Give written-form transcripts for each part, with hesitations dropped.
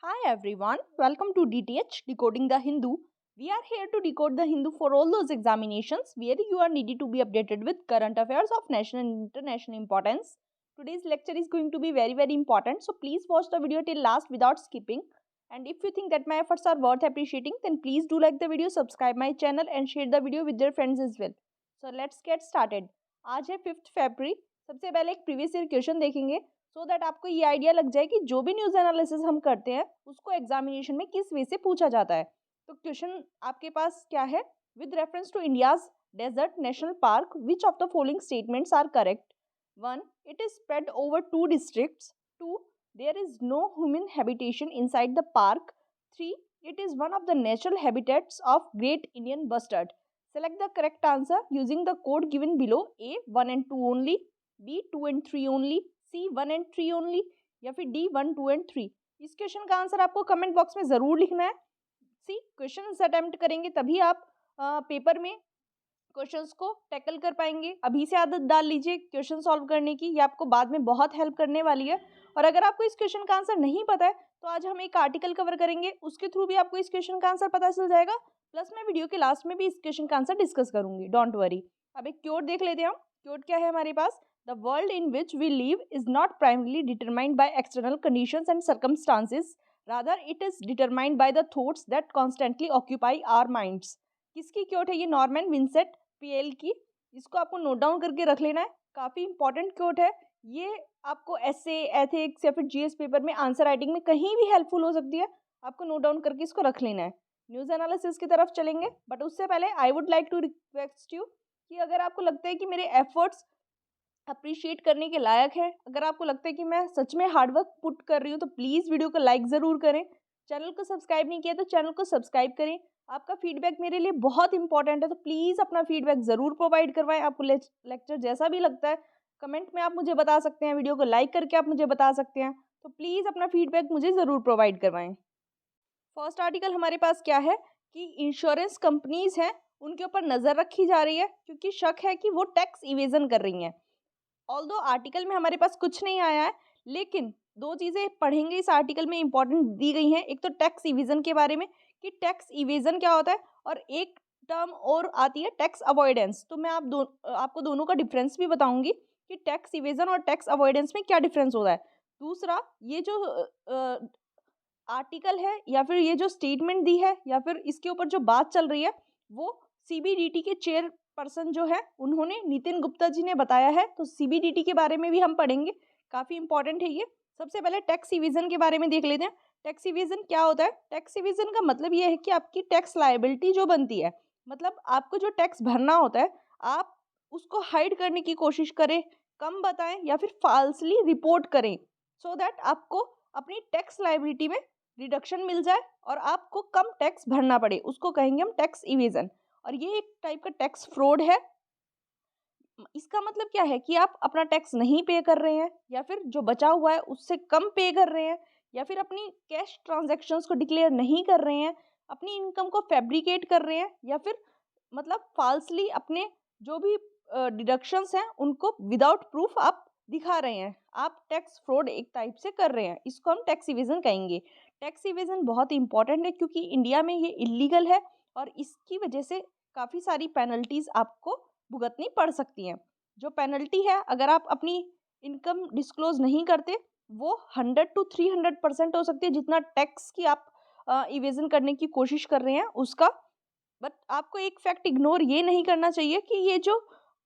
Hi everyone, welcome to DTH Decoding the Hindu. We are here to decode the Hindu for all those examinations where you are needed to be updated with current affairs of national and international importance. Today's lecture is going to be very important, so please watch the video till last without skipping. And if you think that my efforts are worth appreciating, then please do like the video, subscribe my channel and share the video with your friends as well. So let's get started. आज है 5 फरवरी. सबसे पहले एक previous year question देखेंगे so that आपको ये idea लग जाए कि जो भी न्यूज़ एनालिसिस हम करते हैं उसको एग्जामिनेशन में किस वे से पूछा जाता है. तो क्वेश्चन आपके पास क्या है? With reference to India's desert national park which of the following statements are correct? 1. It is spread over 2 districts. 2. There is no human habitation inside the park. 3. It is one of the natural habitats of great Indian bustard. Select the correct answer using the code given below. A 1 and 2 only, B 2 and 3 only, C 1 and 3 only या फिर D 1 2 and 3. इस question का answer आपको comment box में ज़रूर लिखना है. सी question attempt करेंगे तभी आप पेपर में क्वेश्चंस को टैकल कर पाएंगे. अभी से आदत डाल लीजिए क्वेश्चन सॉल्व करने की, ये आपको बाद में बहुत हेल्प करने वाली है. और अगर आपको इस क्वेश्चन का आंसर नहीं पता है तो आज हम एक आर्टिकल कवर करेंगे, उसके थ्रू भी आपको इस क्वेश्चन का आंसर पता चल जाएगा. प्लस मैं वीडियो के लास्ट में भी इस क्वेश्चन का आंसर डिस्कस करूंगी, डोंट वरी. अब एक क्योट देख लेते हैं हम. क्योट क्या है हमारे पास? The world in which we live is not primarily determined by external conditions and circumstances, rather it is determined by the thoughts that constantly occupy our minds. किसकी क्योट है ये? नॉर्मन विंसेंट पीएल की. इसको आपको note down करके रख लेना है, काफ़ी इंपॉर्टेंट क्योट है ये. आपको एसए, एथिक्स या फिर जीएस पेपर में आंसर राइटिंग में कहीं भी हेल्पफुल हो सकती है. आपको नोट डाउन करके इसको रख लेना है. न्यूज़ एनालिसिस की तरफ चलेंगे, बट उससे पहले I would like to request you कि अगर आपको लगता है कि मेरे एफर्ट्स अप्रिशिएट करने के लायक है, अगर आपको लगता है कि मैं सच में हार्डवर्क पुट कर रही हूँ, तो प्लीज़ वीडियो को लाइक ज़रूर करें. चैनल को सब्सक्राइब नहीं किया तो चैनल को सब्सक्राइब करें. आपका फीडबैक मेरे लिए बहुत इंपॉर्टेंट है, तो प्लीज़ अपना फीडबैक ज़रूर प्रोवाइड करवाएं. आपको लेक्चर जैसा भी लगता है कमेंट में आप मुझे बता सकते हैं, वीडियो को लाइक करके आप मुझे बता सकते हैं. तो प्लीज़ अपना फीडबैक मुझे ज़रूर प्रोवाइड करवाएं. फर्स्ट आर्टिकल हमारे पास क्या है कि इंश्योरेंस कंपनीज हैं उनके ऊपर नज़र रखी जा रही है क्योंकि शक है कि वो टैक्स इवेजन कर रही हैं. ऑल्दो आर्टिकल में हमारे पास कुछ नहीं आया है, लेकिन दो चीज़ें पढ़ेंगे इस आर्टिकल में इंपॉर्टेंट दी गई हैं. एक तो टैक्स इवेजन के बारे में कि टैक्स इवेजन क्या होता है, और एक टर्म और आती है टैक्स अवॉइडेंस. तो मैं आपको दोनों का डिफरेंस भी बताऊंगी कि टैक्स इवेजन और टैक्स अवॉइडेंस में क्या डिफरेंस होता है. दूसरा, ये जो आर्टिकल है या फिर ये जो स्टेटमेंट दी है या फिर इसके ऊपर जो बात चल रही है वो सीबीडीटी के चेयरपर्सन जो है उन्होंने, नितिन गुप्ता जी ने बताया है. तो सीबीडीटी के बारे में भी हम पढ़ेंगे, काफ़ी इंपॉर्टेंट है ये. सबसे पहले टैक्स इवेजन के बारे में देख लेते हैं. टैक्स इवेजन क्या होता है? टैक्स इवेजन का मतलब ये है कि आपकी टैक्स लायबिलिटी जो बनती है, मतलब आपको जो टैक्स भरना होता है, आप उसको हाइड करने की कोशिश करें, कम बताएं या फिर फॉल्सली रिपोर्ट करें, सो दैट आपको अपनी टैक्स लायबिलिटी में रिडक्शन मिल जाए और आपको कम टैक्स भरना पड़े. उसको कहेंगे हम टैक्स इवेजन. और ये एक टाइप का टैक्स फ्रॉड है. इसका मतलब क्या है कि आप अपना टैक्स नहीं पे कर रहे हैं या फिर जो बचा हुआ है उससे कम पे कर रहे हैं, या फिर अपनी कैश ट्रांजैक्शंस को डिक्लेयर नहीं कर रहे हैं, अपनी इनकम को फैब्रिकेट कर रहे हैं, या फिर मतलब फाल्सली अपने जो भी डिडक्शंस हैं उनको विदाउट प्रूफ आप दिखा रहे हैं. आप टैक्स फ्रॉड एक टाइप से कर रहे हैं, इसको हम टैक्स इवेजन कहेंगे. टैक्स इवेजन बहुत इंपॉर्टेंट है क्योंकि इंडिया में ये इलीगल है और इसकी वजह से काफ़ी सारी पेनल्टीज़ आपको भुगतनी पड़ सकती हैं. जो पेनल्टी है अगर आप अपनी इनकम डिस्क्लोज नहीं करते, वो 100 to 300% हो सकती है जितना टैक्स की आप इवेजन करने की कोशिश कर रहे हैं उसका. बट आपको एक फैक्ट इग्नोर ये नहीं करना चाहिए कि ये जो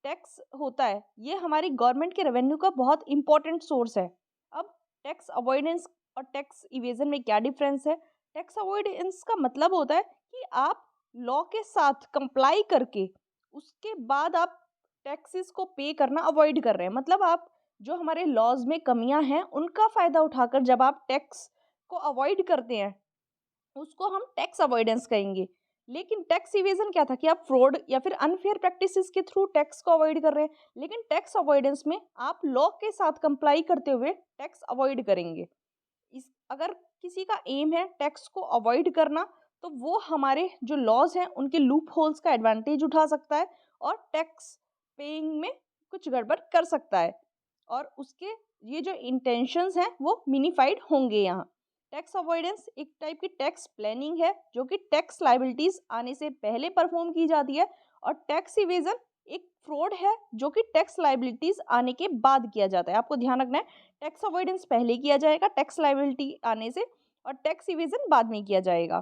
टैक्स होता है ये हमारी गवर्नमेंट के रेवेन्यू का बहुत इंपॉर्टेंट सोर्स है. अब टैक्स अवॉइडेंस और टैक्स इवेजन में क्या डिफरेंस है? टैक्स अवॉइडेंस का मतलब होता है कि आप लॉ के साथ कंप्लाई करके उसके बाद आप टैक्सेस को पे करना अवॉइड कर रहे हैं. मतलब आप जो हमारे लॉज में कमियां हैं उनका फ़ायदा उठाकर जब आप टैक्स को अवॉइड करते हैं उसको हम टैक्स अवॉइडेंस कहेंगे. लेकिन टैक्स इवेजन क्या था कि आप फ्रॉड या फिर अनफेयर प्रैक्टिसेस के थ्रू टैक्स को अवॉइड कर रहे हैं. लेकिन टैक्स अवॉइडेंस में आप लॉ के साथ कंप्लाई करते हुए टैक्स अवॉइड करेंगे. इस अगर किसी का एम है टैक्स को अवॉइड करना, तो वो हमारे जो लॉज हैं उनके लूप होल्स का एडवांटेज उठा सकता है और टैक्स पेइंग में कुछ गड़बड़ कर सकता है, और उसके ये जो इंटेंशंस हैं वो मिनीफाइड होंगे यहाँ. टैक्स अवॉइडेंस एक टाइप की टैक्स प्लानिंग है जो कि टैक्स लायबिलिटीज आने से पहले परफॉर्म की जाती है, और टैक्स इवेजन एक फ्रॉड है जो कि टैक्स लायबिलिटीज आने के बाद किया जाता है। आपको ध्यान रखना है, टैक्स अवॉइडेंस पहले किया जाएगा टैक्स लायबिलिटी आने से, और टैक्स इवेजन बाद में किया जाएगा।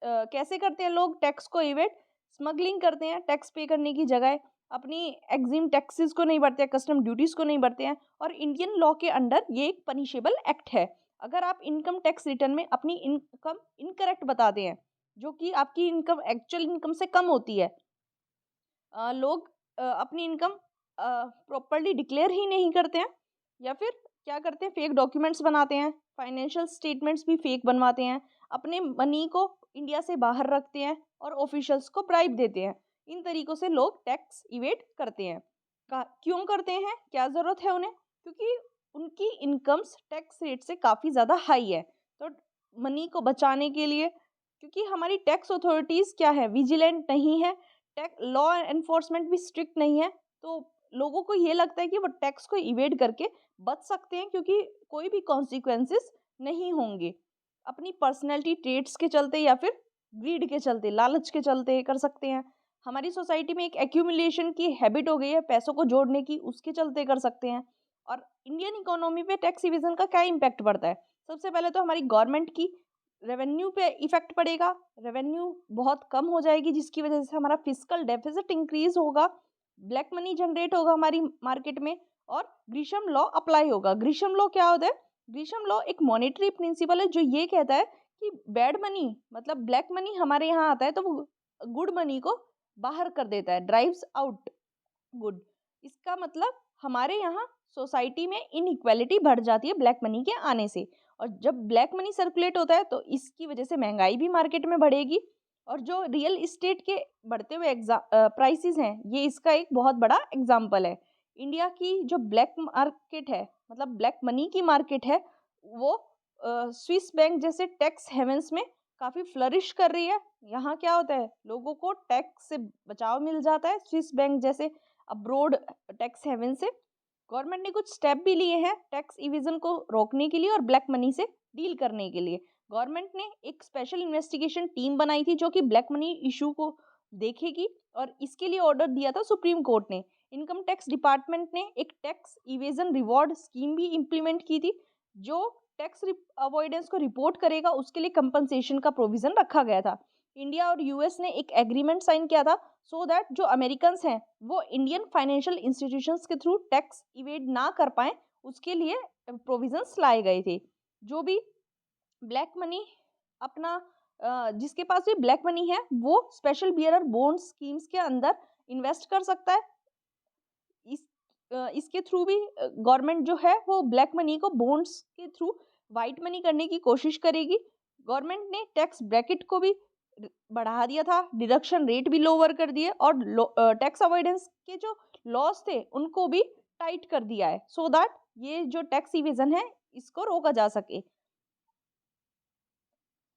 कैसे करते हैं लोग टैक्स को इवेट? स्मगलिंग करते हैं, टैक्स पे करने की जगह अपनी एग्जिम टैक्सेस को नहीं भरते हैं, कस्टम ड्यूटीज को नहीं भरते हैं, और इंडियन लॉ के अंडर ये एक पनिशेबल एक्ट है। अगर आप इनकम टैक्स रिटर्न में अपनी इनकम इनकरेक्ट बताते हैं, जो कि आपकी इनकम एक्चुअल इनकम से कम होती है, लोग अपनी इनकम प्रॉपरली डिक्लेयर ही नहीं करते हैं, या फिर क्या करते हैं, फेक डॉक्यूमेंट्स बनाते हैं, फाइनेंशियल स्टेटमेंट्स भी फेक बनवाते हैं, अपने मनी को इंडिया से बाहर रखते हैं और ऑफिशियल्स को ब्राइब देते हैं। इन तरीकों से लोग टैक्स इवेट करते हैं। क्यों करते हैं, क्या ज़रूरत है उन्हें? क्योंकि उनकी इनकम्स टैक्स रेट से काफ़ी ज़्यादा हाई है। तो मनी को बचाने के लिए, क्योंकि हमारी टैक्स अथॉरिटीज़ क्या है, विजिलेंट नहीं है, टैक्स लॉ एनफोर्समेंट भी स्ट्रिक्ट नहीं है, तो लोगों को ये लगता है कि वो टैक्स को इवेड करके बच सकते हैं, क्योंकि कोई भी कॉन्सिक्वेंसेस नहीं होंगे। अपनी पर्सनैलिटी ट्रेट्स के चलते या फिर ग्रीड के चलते, लालच के चलते कर सकते हैं। हमारी सोसाइटी में एक एक्यूमुलेशन की हैबिट हो गई है पैसों को जोड़ने की, उसके चलते कर सकते हैं। और इंडियन इकोनॉमी पे टैक्स इवेजन का क्या इम्पैक्ट पड़ता है? सबसे पहले तो हमारी गवर्नमेंट की रेवेन्यू पे इफेक्ट पड़ेगा, रेवेन्यू बहुत कम हो जाएगी, जिसकी वजह से हमारा फिस्कल डेफिसिट इंक्रीज होगा, ब्लैक मनी जनरेट होगा हमारी मार्केट में, और ग्रीशम लॉ अप्लाई होगा। ग्रीशम लॉ क्या होता है? ग्रीशम लॉ एक मॉनेटरी प्रिंसिपल है जो ये कहता है कि बैड मनी मतलब ब्लैक मनी हमारे यहाँ आता है तो वो गुड मनी को बाहर कर देता है, ड्राइव्स आउट गुड। इसका मतलब हमारे यहाँ सोसाइटी में इनइक्वालिटी बढ़ जाती है ब्लैक मनी के आने से, और जब ब्लैक मनी सर्कुलेट होता है तो इसकी वजह से महंगाई भी मार्केट में बढ़ेगी, और जो रियल इस्टेट के बढ़ते हुए प्राइसेस हैं, ये इसका एक बहुत बड़ा एग्जाम्पल है। इंडिया की जो ब्लैक मार्केट है, मतलब ब्लैक मनी की मार्केट है, वो स्विस बैंक जैसे टैक्स हेवंस में काफ़ी फ्लरिश कर रही है। यहाँ क्या होता है, लोगों को टैक्स से बचाव मिल जाता है स्विस बैंक जैसे अब्रोड टैक्स हेवन से। गवर्नमेंट ने कुछ स्टेप भी लिए हैं टैक्स इविजन को रोकने के लिए और ब्लैक मनी से डील करने के लिए। गवर्नमेंट ने एक स्पेशल इन्वेस्टिगेशन टीम बनाई थी जो कि ब्लैक मनी इशू को देखेगी, और इसके लिए ऑर्डर दिया था सुप्रीम कोर्ट ने। इनकम टैक्स डिपार्टमेंट ने एक टैक्स इवेजन रिवॉर्ड स्कीम भी इम्प्लीमेंट की थी, जो टैक्स अवॉइडेंस को रिपोर्ट करेगा, उसके लिए कंपनसेशन का प्रोविजन रखा गया था। इंडिया और यूएस ने एक एग्रीमेंट साइन किया था सो दैट जो अमेरिकन्स हैं वो इंडियन फाइनेंशियल इंस्टीट्यूशंस के थ्रू टैक्स इवेड ना कर पाएं, उसके लिए प्रोविजंस लाए गए थे। जो भी ब्लैक मनी अपना जिसके पास भी ब्लैक मनी है वो स्पेशल बियरर बॉन्ड स्कीम्स के अंदर इन्वेस्ट कर सकता है। इसके थ्रू भी गवर्नमेंट जो है वो ब्लैक मनी को बॉन्ड्स के थ्रू वाइट मनी करने की कोशिश करेगी। गवर्नमेंट ने टैक्स ब्रैकेट को भी बढ़ा दिया था, डिडक्शन रेट भी लोअर कर दिए, और टैक्स अवॉइडेंस के जो लॉस थे उनको भी टाइट कर दिया है, सो दैट ये जो टैक्स इवेजन है इसको रोका जा सके।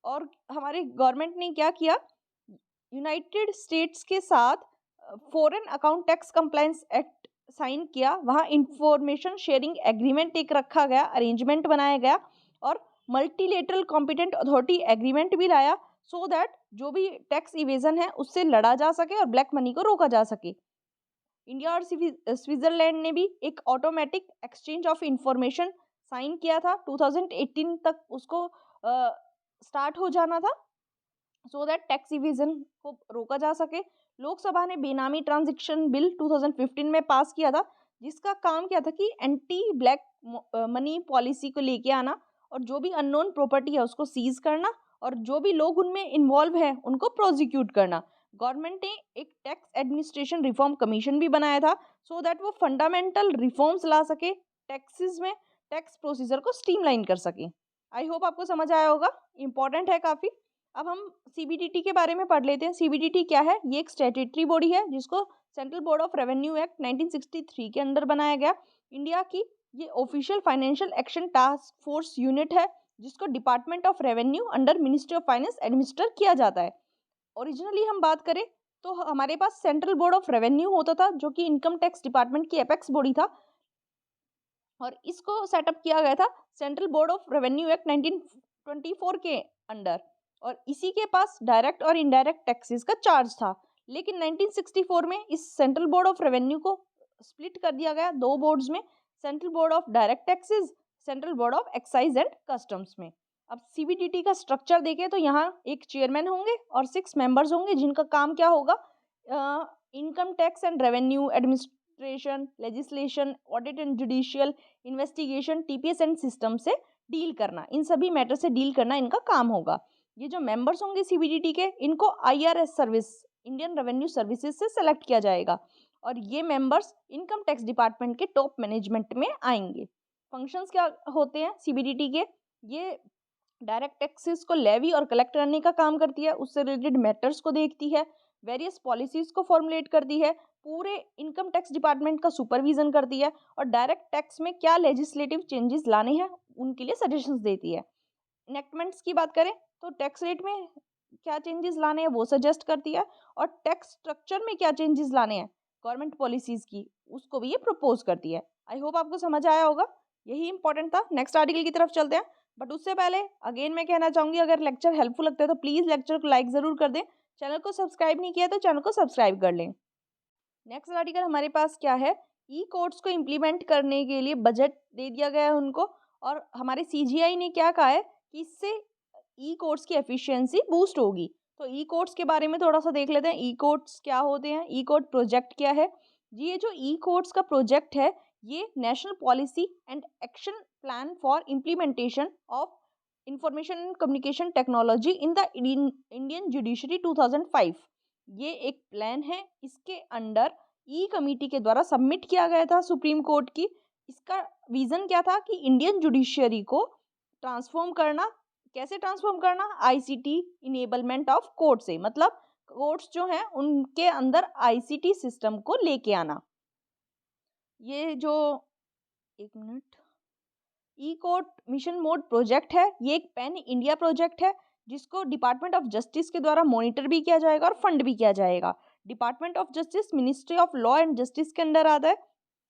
और हमारे गवर्नमेंट ने क्या किया, यूनाइटेड स्टेट्स के साथ foreign account tax compliance act sign किया, वहाँ इंफॉर्मेशन शेयरिंग एग्रीमेंट एक रखा गया, अरेंजमेंट बनाया गया, और मल्टीलेटरल कॉम्पिटेंट अथॉरिटी एग्रीमेंट भी लाया, सो दैट जो भी टैक्स इवेजन है उससे लड़ा जा सके और ब्लैक मनी को रोका जा सके। इंडिया और स्विट्जरलैंड ने भी एक automatic exchange of information sign किया था, 2018 तक उसको स्टार्ट हो जाना था, सो दैट टैक्स इवेजन को रोका जा सके। लोकसभा ने बेनामी ट्रांजैक्शन बिल 2015 में पास किया था, जिसका काम क्या था कि एंटी ब्लैक मनी पॉलिसी को लेके आना, और जो भी अननोन प्रॉपर्टी है उसको सीज करना, और जो भी लोग उनमें इन्वॉल्व हैं उनको प्रोसिक्यूट करना। गवर्नमेंट ने एक टैक्स एडमिनिस्ट्रेशन रिफॉर्म कमीशन भी बनाया था, सो दैट वो फंडामेंटल रिफॉर्म्स ला सके, टैक्सेस में टैक्स प्रोसीजर को स्ट्रीमलाइन कर सके। आई होप आपको समझ आया होगा, इम्पॉर्टेंट है काफ़ी। अब हम सीबीडीटी के बारे में पढ़ लेते हैं। सीबीडीटी क्या है? ये एक स्टैट्यूटरी बॉडी है जिसको central board of revenue act 1963 के अंदर बनाया गया। इंडिया की ये official financial action task force unit है, जिसको department of revenue under ministry of finance administer किया जाता है। ओरिजिनली हम बात करें तो हमारे पास सेंट्रल बोर्ड ऑफ रेवेन्यू होता था, जो कि इनकम टैक्स डिपार्टमेंट की एपेक्स बॉडी था, और इसको सेटअप किया गया था central board of revenue act 24 के अंडर, और इसी के पास डायरेक्ट और इनडायरेक्ट टैक्सेस का चार्ज था। लेकिन 1964 में इस सेंट्रल बोर्ड ऑफ रेवेन्यू को स्प्लिट कर दिया गया दो बोर्ड्स में, central board of direct taxes, central board of excise and customs में। अब सीबीडीटी का स्ट्रक्चर देखें तो यहाँ एक चेयरमैन होंगे और 6 मेंबर्स होंगे, जिनका काम क्या होगा, income tax and revenue administration, legislation, audit and judicial, investigation, TPS and system से डील करना, इन सभी मैटर से डील करना इनका काम होगा। ये जो मेंबर्स होंगे सीबीडीटी के, इनको IRS service, Indian revenue services से सेलेक्ट किया जाएगा, और ये मेंबर्स इनकम टैक्स डिपार्टमेंट के टॉप मैनेजमेंट में आएंगे। फंक्शंस क्या होते हैं सीबीडीटी के, ये डायरेक्ट टैक्सेस को लेवी और कलेक्ट करने का काम करती है, उससे रिलेटेड मैटर्स को देखती है, वेरियस पॉलिसीज को फॉर्मुलेट करती है, पूरे इनकम टैक्स डिपार्टमेंट का सुपरविजन करती है, और डायरेक्ट टैक्स में क्या लेजिस्लेटिव चेंजेस लाने हैं उनके लिए सजेशंस देती है। इनेक्टमेंट्स की बात करें तो टैक्स रेट में क्या चेंजेस लाने हैं वो सजेस्ट करती है, और टैक्स स्ट्रक्चर में क्या चेंजेस लाने हैं गवर्नमेंट पॉलिसीज की, उसको भी ये प्रपोज करती है। आई होप आपको समझ आया होगा, यही इंपॉर्टेंट था। नेक्स्ट आर्टिकल की तरफ चलते हैं, बट उससे पहले अगेन मैं कहना चाहूँगी, अगर लेक्चर हेल्पफुल लगता है तो प्लीज़ लेक्चर को लाइक ज़रूर कर दें, चैनल को सब्सक्राइब नहीं किया तो चैनल को सब्सक्राइब कर लें। नेक्स्ट आर्टिकल हमारे पास क्या है, ई कोड्स को इम्प्लीमेंट करने के लिए बजट दे दिया गया है उनको, और हमारे सीजीआई ने क्या कहा है कि इससे ई कोड्स की एफिशिएंसी बूस्ट होगी। तो ई कोड्स के बारे में थोड़ा सा देख लेते हैं, ई कोड्स क्या होते हैं, ई कोड प्रोजेक्ट क्या है जी। ये जो ई कोड्स का प्रोजेक्ट है, ये national policy and action plan for implementation of information and communication technology in the Indian judiciary 2005, ये एक प्लान है। इसके अंडर ई कमेटी के द्वारा सबमिट किया गया था सुप्रीम कोर्ट की। इसका विजन क्या था कि इंडियन जुडिशरी को ट्रांसफॉर्म करना, कैसे ट्रांसफॉर्म करना, आईसीटी इनेबलमेंट ऑफ कोर्ट से, मतलब कोर्ट्स जो हैं उनके अंदर आईसीटी सिस्टम को लेके आना। ये जो एक मिनट ई कोर्ट मिशन मोड प्रोजेक्ट है, ये एक पैन इंडिया प्रोजेक्ट है, जिसको डिपार्टमेंट ऑफ जस्टिस के द्वारा मॉनिटर भी किया जाएगा और फंड भी किया जाएगा। Department of justice ministry of law and justice के अंडर आता है,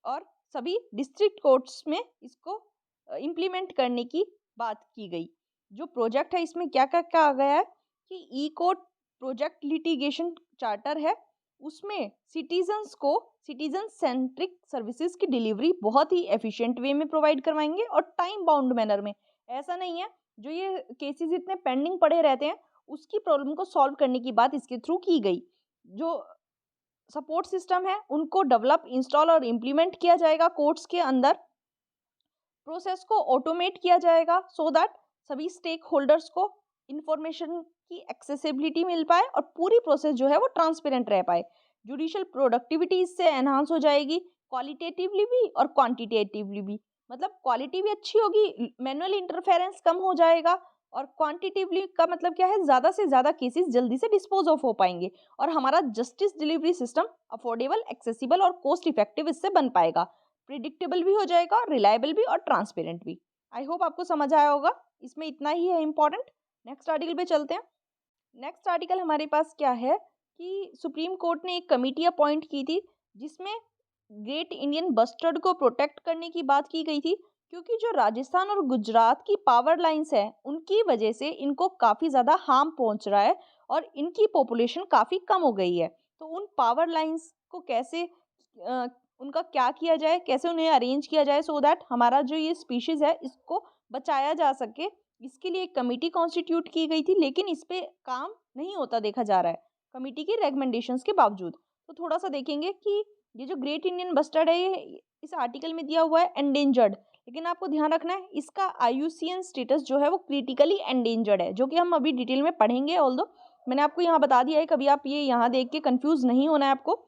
और सभी डिस्ट्रिक्ट कोर्ट्स में इसको इम्प्लीमेंट करने की बात की गई। जो प्रोजेक्ट है इसमें क्या क्या कहा गया है कि ई कोर्ट प्रोजेक्ट लिटिगेशन चार्टर है, उसमें सिटीजन्स को सिटीजन सेंट्रिक सर्विसेज की डिलीवरी बहुत ही एफिशिएंट वे में प्रोवाइड करवाएंगे और टाइम बाउंड मैनर में। ऐसा नहीं है जो ये केसेस इतने पेंडिंग पड़े रहते हैं उसकी प्रॉब्लम को सॉल्व करने की बात इसके थ्रू की गई। जो सपोर्ट सिस्टम है उनको डेवलप, इंस्टॉल और इम्प्लीमेंट किया जाएगा कोर्ट्स के अंदर। प्रोसेस को ऑटोमेट किया जाएगा सो दैट सभी स्टेक होल्डर्स को इंफॉर्मेशन की एक्सेसिबिलिटी मिल पाए और पूरी प्रोसेस जो है वो ट्रांसपेरेंट रह पाए। जुडिशियल प्रोडक्टिविटी इससे एनहांस हो जाएगी, क्वालिटेटिवली भी और क्वांटिटेटिवली भी, मतलब क्वालिटी भी अच्छी होगी, मैनुअल इंटरफेरेंस कम हो जाएगा, और क्वांटिटेटिवली का मतलब क्या है, ज़्यादा से ज़्यादा केसेस जल्दी से डिस्पोज ऑफ हो पाएंगे, और हमारा justice delivery system affordable, accessible और कॉस्ट इफेक्टिव इससे बन पाएगा, प्रिडिक्टेबल भी हो जाएगा, रिलायबल भी और ट्रांसपेरेंट भी। आई होप आपको समझ आया होगा, इसमें इतना ही है इम्पॉर्टेंट। नेक्स्ट आर्टिकल पे चलते हैं। नेक्स्ट आर्टिकल हमारे पास क्या है कि सुप्रीम कोर्ट ने एक कमेटी अपॉइंट की थी जिसमें ग्रेट इंडियन बस्टर्ड को प्रोटेक्ट करने की बात की गई थी, क्योंकि जो राजस्थान और गुजरात की पावर लाइंस हैं उनकी वजह से इनको काफ़ी ज़्यादा हार्म पहुंच रहा है और इनकी पॉपुलेशन काफ़ी कम हो गई है। तो उन पावर लाइंस को कैसे उनका क्या किया जाए, कैसे उन्हें अरेंज किया जाए सो दैट हमारा जो ये स्पीशीज़ है इसको बचाया जा सके, इसके लिए एक कमेटी कॉन्स्टिट्यूट की गई थी, लेकिन इस पे काम नहीं होता देखा जा रहा है कमेटी की रिकमेंडेशंस के बावजूद। तो थोड़ा सा देखेंगे कि ये जो ग्रेट इंडियन बस्टर्ड है ये इस आर्टिकल में दिया हुआ है एंडेंजर्ड, लेकिन आपको ध्यान रखना है इसका आईयूसीएन स्टेटस जो है वो क्रिटिकली एंडेंजर्ड है, जो कि हम अभी डिटेल में पढ़ेंगे। ऑल्दो मैंने आपको यहाँ बता दिया है, कभी आप ये यहाँ देख के कंफ्यूज नहीं होना है आपको।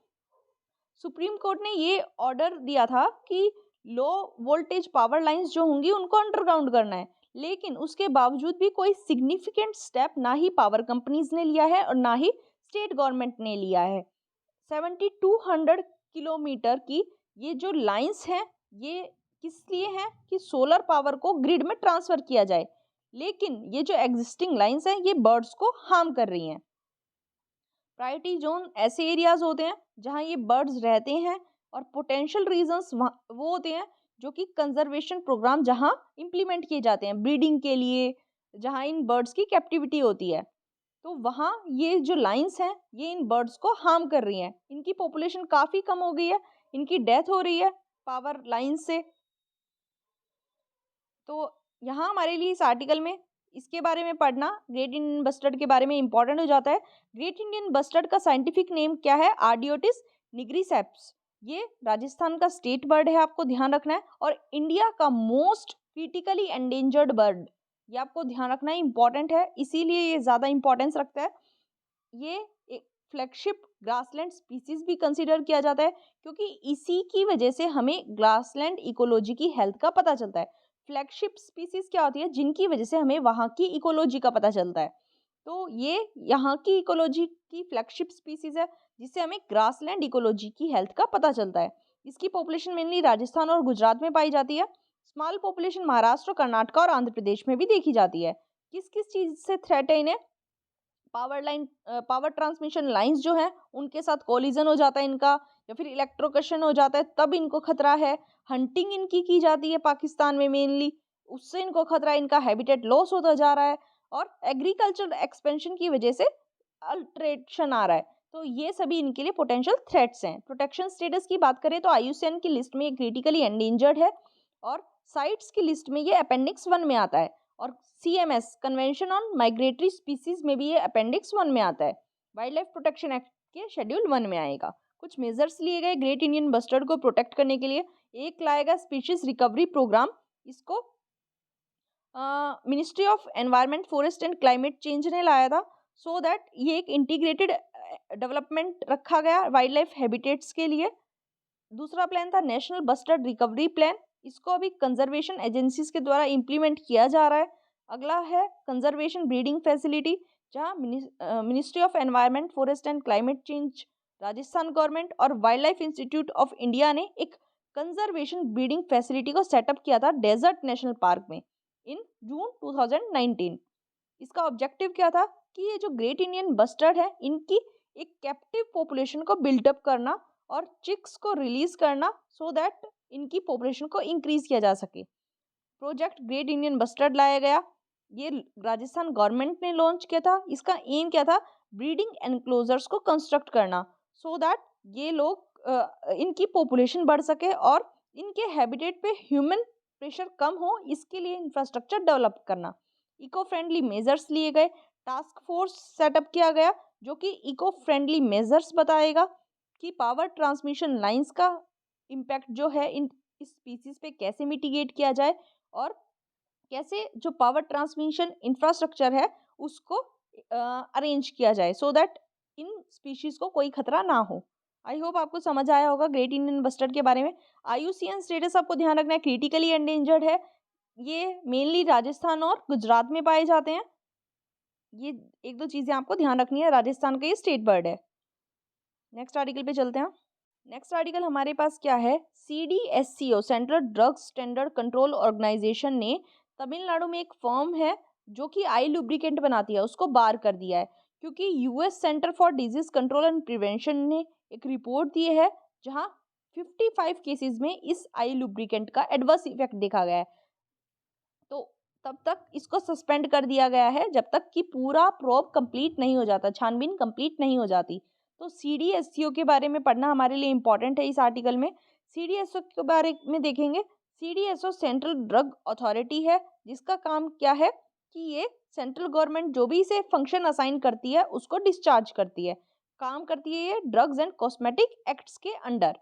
सुप्रीम कोर्ट ने ये ऑर्डर दिया था कि लो वोल्टेज पावर लाइंस जो होंगी उनको अंडरग्राउंड करना है, लेकिन उसके बावजूद भी कोई सिग्निफिकेंट स्टेप ना ही पावर कंपनीज ने लिया है और ना ही स्टेट गवर्नमेंट ने लिया है। 7200 किलोमीटर की ये जो लाइंस हैं ये किस लिए हैं कि सोलर पावर को ग्रिड में ट्रांसफर किया जाए, लेकिन ये जो एग्जिस्टिंग लाइंस हैं ये बर्ड्स को हार्म कर रही हैं। प्रायोरिटी जोन ऐसे एरियाज होते हैं जहाँ ये बर्ड्स रहते हैं, और पोटेंशियल रीजंस वो होते हैं जो कि कंजर्वेशन प्रोग्राम जहाँ इम्प्लीमेंट किए जाते हैं ब्रीडिंग के लिए, जहाँ इन बर्ड्स की कैप्टिविटी होती है। तो वहाँ ये जो लाइन्स हैं ये इन बर्ड्स को हार्म कर रही हैं। इनकी पॉपुलेशन काफ़ी कम हो गई है, इनकी डेथ हो रही है पावर लाइन से। तो यहाँ हमारे लिए इस आर्टिकल में इसके बारे में पढ़ना ग्रेट इंडियन बस्टर्ड के बारे में इम्पोर्टेंट हो जाता है। ग्रेट इंडियन बस्टर्ड का साइंटिफिक नेम क्या है? आर्डियोटिस निग्रिसेप्स। ये राजस्थान का स्टेट बर्ड है, आपको ध्यान रखना है। और इंडिया का मोस्ट क्रिटिकली एंडेंजर्ड बर्ड, ये आपको ध्यान रखना है, इंपॉर्टेंट है, इसीलिए ये ज़्यादा इंपॉर्टेंस रखता है। ये एक फ्लैगशिप ग्रासलैंड स्पीसीज भी कंसीडर किया जाता है, क्योंकि इसी की वजह से हमें ग्रासलैंड इकोलॉजी की हेल्थ का पता चलता है। फ्लैगशिप स्पीसीज क्या होती है? जिनकी वजह से हमें वहाँ की इकोलॉजी का पता चलता है। तो ये यहाँ की इकोलॉजी की फ्लैगशिप स्पीसीज है, जिससे हमें ग्रासलैंड इकोलॉजी की हेल्थ का पता चलता है। इसकी पॉपुलेशन मेनली राजस्थान और गुजरात में पाई जाती है। स्मॉल पॉपुलेशन महाराष्ट्र, कर्नाटक और आंध्र प्रदेश में भी देखी जाती है। किस किस चीज़ से थ्रेट है इन्हें? पावर ट्रांसमिशन लाइंस जो है उनके साथ कोलिजन हो जाता है इनका, या फिर इलेक्ट्रोकशन हो जाता है, तब इनको खतरा है। हंटिंग इनकी की जाती है पाकिस्तान में मेनली, उससे इनको खतरा है। इनका हैबिटेट लॉस होता जा रहा है, और एग्रीकल्चर एक्सपेंशन की वजह से अल्ट्रेशन आ रहा है। तो ये सभी इनके लिए पोटेंशियल थ्रेट्स हैं। प्रोटेक्शन स्टेटस की बात करें तो IUCN की लिस्ट में ये क्रिटिकली एंडेंजर्ड है, और साइट्स की लिस्ट में ये अपेंडिक्स 1 में आता है। और CMS convention on migratory species में भी ये अपेंडिक्स 1 में आता है। वाइल्ड लाइफ प्रोटेक्शन एक्ट के शेड्यूल 1 में आएगा। कुछ मेजर्स लिए गए ग्रेट इंडियन बस्टर्ड को प्रोटेक्ट करने के लिए। एक लाएगा स्पीशीज रिकवरी प्रोग्राम, इसको ministry of environment, forest and climate change ने लाया था, सो दैट ये एक इंटीग्रेटेड डेवलपमेंट रखा गया वाइल्ड लाइफ हैबिटेट्स के लिए। दूसरा प्लान था नेशनल बस्टर्ड रिकवरी प्लान, इसको अभी कंजर्वेशन एजेंसीज के द्वारा इम्प्लीमेंट किया जा रहा है। अगला है कंजर्वेशन ब्रीडिंग फैसिलिटी, जहां ministry of environment, forest and climate change, Rajasthan government और wild life institute of India ने एक कंजर्वेशन ब्रीडिंग फैसिलिटी को सेटअप किया था डेजर्ट नेशनल पार्क में इन जून 2019। इसका ऑब्जेक्टिव क्या था कि ये जो ग्रेट इंडियन बस्टर्ड है इनकी एक कैप्टिव पॉपुलेशन को बिल्डअप करना और चिक्स को रिलीज करना, सो दैट इनकी पॉपुलेशन को इंक्रीज किया जा सके। प्रोजेक्ट ग्रेट इंडियन बस्टर्ड लाया गया, ये राजस्थान गवर्नमेंट ने लॉन्च किया था। इसका एम क्या था? ब्रीडिंग एनक्लोजर्स को कंस्ट्रक्ट करना, सो दैट ये लोग इनकी पॉपुलेशन बढ़ सके और इनके हैबिटेट पे ह्यूमन प्रेशर कम हो, इसके लिए इंफ्रास्ट्रक्चर डेवलप करना। इको फ्रेंडली मेजर्स लिए गए, टास्क फोर्स सेटअप किया गया जो कि इको फ्रेंडली मेजर्स बताएगा कि पावर ट्रांसमिशन लाइंस का इम्पैक्ट जो है इन इस स्पीसीज पे कैसे मिटिगेट किया जाए, और कैसे जो पावर ट्रांसमिशन इंफ्रास्ट्रक्चर है उसको अरेंज किया जाए, सो दैट इन स्पीशीज को कोई खतरा ना हो। आई होप आपको समझ आया होगा ग्रेट इंडियन बस्टर्ड के बारे में। IUCN स्टेटस आपको ध्यान रखना है, क्रिटिकली एंडेंजर्ड है। ये मेनली राजस्थान और गुजरात में पाए जाते हैं। ये एक दो चीज़ें आपको ध्यान रखनी है, राजस्थान का ये स्टेट बर्ड है। नेक्स्ट आर्टिकल पे चलते हैं। नेक्स्ट आर्टिकल हमारे पास क्या है? CDSCO central drugs standard control organisation ने तमिलनाडु में एक फर्म है जो कि आई लुब्रिकेंट बनाती है, उसको बार कर दिया है, क्योंकि US centre for disease control and prevention ने एक रिपोर्ट दी है जहां 55 केसेस में इस आई लुब्रिकेंट का एडवर्स इफेक्ट देखा गया है। तो तब तक इसको सस्पेंड कर दिया गया है जब तक कि पूरा प्रोब कंप्लीट नहीं हो जाता, छानबीन कंप्लीट नहीं हो जाती। तो CDSCO के बारे में पढ़ना हमारे लिए इंपॉर्टेंट है। इस आर्टिकल में CDSCO के बारे में देखेंगे। CDSCO सेंट्रल ड्रग अथॉरिटी है, जिसका काम क्या है कि ये सेंट्रल गवर्नमेंट जो भी इसे फंक्शन असाइन करती है उसको डिस्चार्ज करती है, काम करती है ये ड्रग्स एंड कॉस्मेटिक एक्ट्स के अंडर।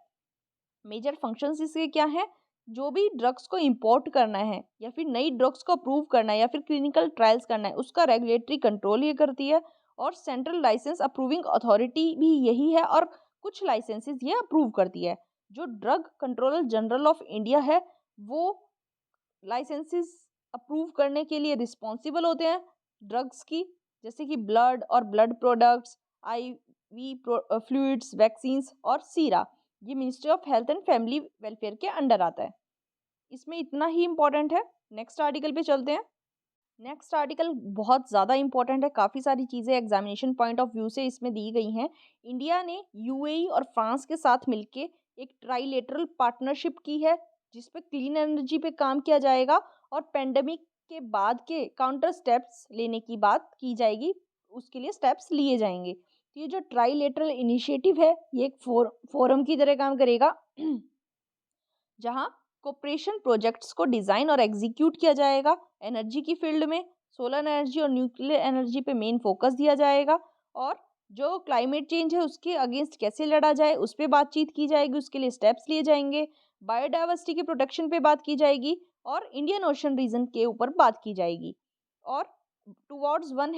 मेजर फंक्शंस इसके क्या हैं? जो भी ड्रग्स को इंपोर्ट करना है या फिर नई ड्रग्स को अप्रूव करना है या फिर क्लिनिकल ट्रायल्स करना है, उसका रेगुलेटरी कंट्रोल ये करती है। और सेंट्रल लाइसेंस अप्रूविंग अथॉरिटी भी यही है, और कुछ लाइसेंसेस ये अप्रूव करती है। जो drug controller general of India है वो लाइसेंसेस अप्रूव करने के लिए रिस्पॉन्सिबल होते हैं ड्रग्स की, जैसे कि ब्लड और blood products, IV fluids, vaccines और सीरा। ये ministry of health and family welfare के अंडर आता है। इसमें इतना ही इम्पोर्टेंट है। नेक्स्ट आर्टिकल पे चलते हैं। नेक्स्ट आर्टिकल बहुत ज़्यादा इंपॉर्टेंट है, काफ़ी सारी चीज़ें एग्जामिनेशन पॉइंट ऑफ व्यू से इसमें दी गई हैं। इंडिया ने UAE और फ्रांस के साथ मिलके एक ट्राइलेटरल पार्टनरशिप की है, जिस पे क्लीन एनर्जी पे काम किया जाएगा और पेंडेमिक उसके बाद के काउंटर स्टेप्स लेने की बात की जाएगी, उसके लिए स्टेप्स लिए जाएंगे। तो ये जो ट्राइलेटरल इनिशिएटिव है ये एक फोरम की तरह काम करेगा जहां कोऑपरेशन प्रोजेक्ट्स को डिजाइन और एग्जीक्यूट किया जाएगा। एनर्जी की फील्ड में सोलर एनर्जी और न्यूक्लियर एनर्जी पे मेन फोकस दिया जाएगा और जो क्लाइमेट चेंज है उसके अगेंस्ट कैसे लड़ा जाए उस पर बातचीत की जाएगी, उसके लिए स्टेप्स लिए जाएंगे। बायोडाइवर्सिटी के प्रोटेक्शन पे बात की जाएगी और इंडियन ओशन रीजन के ऊपर बात की जाएगी। और टुवर्ड्स वन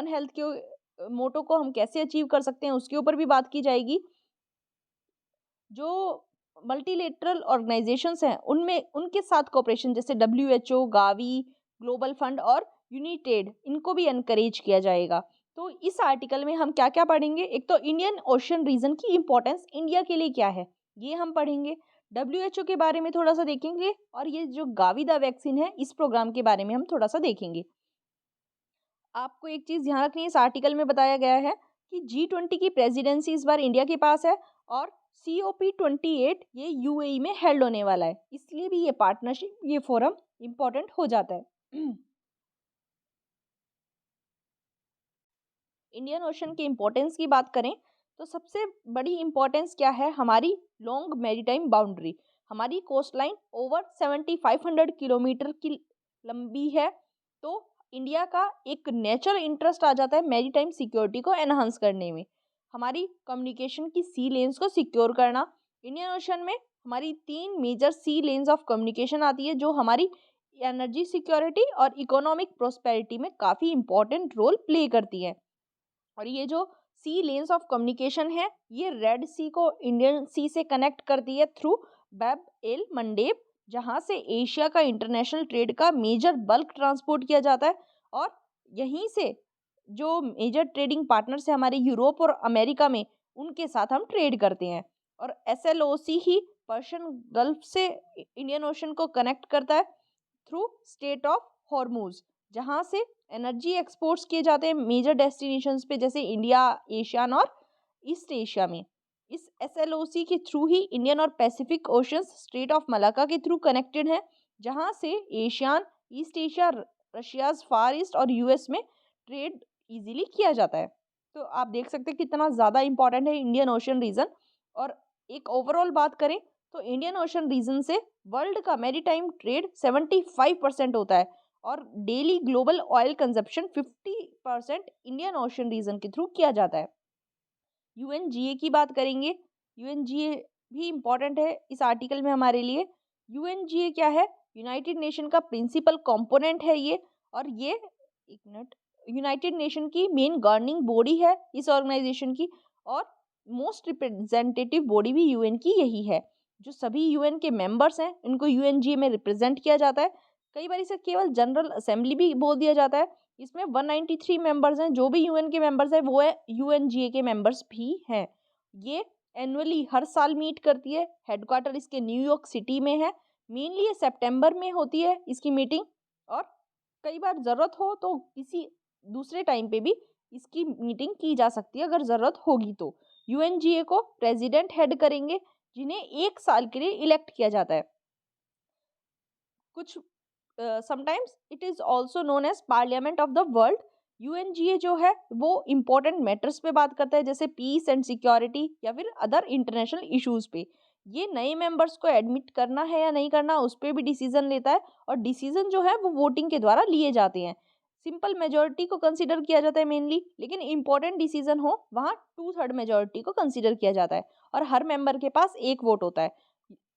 हेल्थ के मोटो को हम कैसे अचीव कर सकते हैं उसके ऊपर भी बात की जाएगी। जो मल्टीलेटरल ऑर्गेनाइजेशंस हैं उनमें उनके साथ कोऑपरेशन जैसे WHO, गावी, ग्लोबल फंड और यूनिटेड, इनको भी एनकरेज किया जाएगा। तो इस आर्टिकल में हम क्या क्या पढ़ेंगे, एक तो इंडियन ओशन रीजन की इंपॉर्टेंस इंडिया के लिए क्या है ये हम पढ़ेंगे, WHO के बारे में थोड़ा सा देखेंगे और ये जो गावी द वैक्सीन है इस प्रोग्राम के बारे में हम थोड़ा सा देखेंगे। आपको एक चीज ध्यान रखनी है, इस आर्टिकल में बताया गया है कि G20 की प्रेसिडेंसी इस बार इंडिया के पास है और COP28 ये UAE में हेल्ड होने वाला है, इसलिए भी ये पार्टनरशिप, ये फोरम इंपॉर्टेंट हो जाता है। इंडियन ओशन के इम्पोर्टेंस की बात करें तो सबसे बड़ी इम्पोर्टेंस क्या है, हमारी लॉन्ग मैरीटाइम बाउंड्री, हमारी कोस्ट लाइन ओवर 7500 किलोमीटर की लंबी है। तो इंडिया का एक नेचुरल इंटरेस्ट आ जाता है मैरीटाइम सिक्योरिटी को एनहांस करने में, हमारी कम्युनिकेशन की सी लेन्स को सिक्योर करना। इंडियन ओशन में हमारी 3 major sea lanes of communication आती है जो हमारी एनर्जी सिक्योरिटी और इकोनॉमिक प्रोस्पेरिटी में काफ़ी इंपॉर्टेंट रोल प्ले करती है। और ये जो सी लेन्स ऑफ कम्युनिकेशन है ये रेड सी को इंडियन सी से कनेक्ट करती है थ्रू बैब एल मंडेब, जहाँ से एशिया का इंटरनेशनल ट्रेड का मेजर बल्क ट्रांसपोर्ट किया जाता है। और यहीं से जो मेजर ट्रेडिंग पार्टनर्स है हमारे यूरोप और अमेरिका में, उनके साथ हम ट्रेड करते हैं। और SLOC ही पर्शियन गल्फ से इंडियन ओशन को कनेक्ट करता है थ्रू स्टेट ऑफ हॉर्मूज, जहाँ से एनर्जी एक्सपोर्ट्स किए जाते हैं मेजर डेस्टिनेशंस पे जैसे इंडिया, एशियन और ईस्ट एशिया में। इस SLOC के थ्रू ही इंडियन और Pacific oceans straight of Malacca के थ्रू कनेक्टेड है, जहाँ से एशियन, ईस्ट एशिया, रशियाज फार ईस्ट और US में ट्रेड इजीली किया जाता है। तो आप देख सकते हैं कितना ज़्यादा इंपॉर्टेंट है इंडियन ओशन रीजन। और एक ओवरऑल बात करें तो इंडियन ओशन रीजन से वर्ल्ड का मैरीटाइम ट्रेड 75% होता है और daily global oil consumption 50% Indian Ocean region के थ्रू किया जाता है। UNGA की बात करेंगे, UNGA भी इम्पॉर्टेंट है इस आर्टिकल में हमारे लिए। UNGA क्या है, यूनाइटेड नेशन का प्रिंसिपल कंपोनेंट है ये, और ये एक मिनट यूनाइटेड नेशन की मेन गवर्निंग बॉडी है इस ऑर्गेनाइजेशन की, और मोस्ट रिप्रेजेंटेटिव बॉडी भी UN की यही है। जो सभी UN के मेंबर्स हैं इनको UNGA में रिप्रेजेंट किया जाता है। कई बार इसे केवल जनरल असेंबली भी बोल दिया जाता है। इसमें 193 मेंबर्स हैं, जो भी UN के मेंबर्स हैं वो है UNGA के मेंबर्स भी हैं। ये एनुअली हर साल मीट करती है, हेडक्वार्टर इसके न्यूयॉर्क सिटी में है। मेनली ये सितंबर में होती है इसकी मीटिंग, और कई बार ज़रूरत हो तो किसी दूसरे टाइम पे भी इसकी मीटिंग की जा सकती है अगर ज़रूरत होगी तो। UNGA को प्रेसिडेंट हेड करेंगे जिन्हें 1 साल के लिए इलेक्ट किया जाता है। कुछ sometimes it is also known as parliament of the world. UNGA जो है वो इम्पोर्टेंट मैटर्स पे बात करता है जैसे पीस एंड सिक्योरिटी या फिर अदर इंटरनेशनल इश्यूज पे। ये नए मेंबर्स को एडमिट करना है या नहीं करना उस पर भी डिसीजन लेता है, और डिसीजन जो है वो वोटिंग के द्वारा लिए जाते हैं। सिंपल मेजोरिटी को कंसीडर किया जाता है मेनली, लेकिन इंपॉर्टेंट डिसीजन हो वहाँ 2/3 मेजोरिटी को कंसीडर किया जाता है, और हर मेंबर के पास 1 वोट होता है।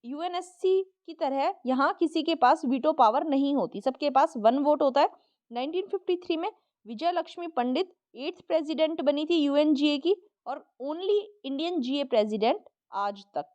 UNSC की तरह यहाँ किसी के पास वीटो पावर नहीं होती, सबके पास 1 वोट होता है। 1953 में विजय लक्ष्मी पंडित 8th प्रेसिडेंट बनी थी UNGA की, और ओनली इंडियन GA प्रेसिडेंट आज तक,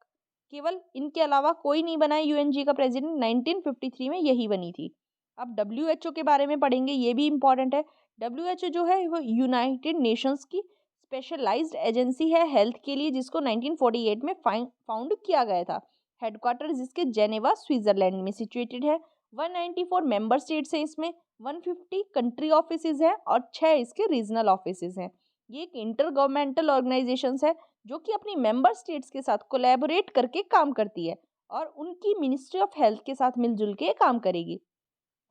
केवल इनके अलावा कोई नहीं बना है UNGA का प्रेसिडेंट, 1953 में यही बनी थी। अब WHO के बारे में पढ़ेंगे, ये भी इम्पॉर्टेंट है। WHO जो है वो यूनाइटेड नेशंस की स्पेशलाइज्ड एजेंसी है हेल्थ के लिए, जिसको 1948 में फाउंड किया गया था। हेडक्वार्टर जिसके जेनेवा स्विट्जरलैंड में सिचुएटेड है। 194 मेंबर स्टेट्स हैं इसमें, 150 कंट्री ऑफिसेज हैं और 6 इसके रीजनल ऑफिसेज हैं। ये एक इंटर गवर्नमेंटल ऑर्गेनाइजेशंस है जो कि अपनी मेंबर स्टेट्स के साथ कोलैबोरेट करके काम करती है, और उनकी मिनिस्ट्री ऑफ हेल्थ के साथ मिलजुल के काम करेगी।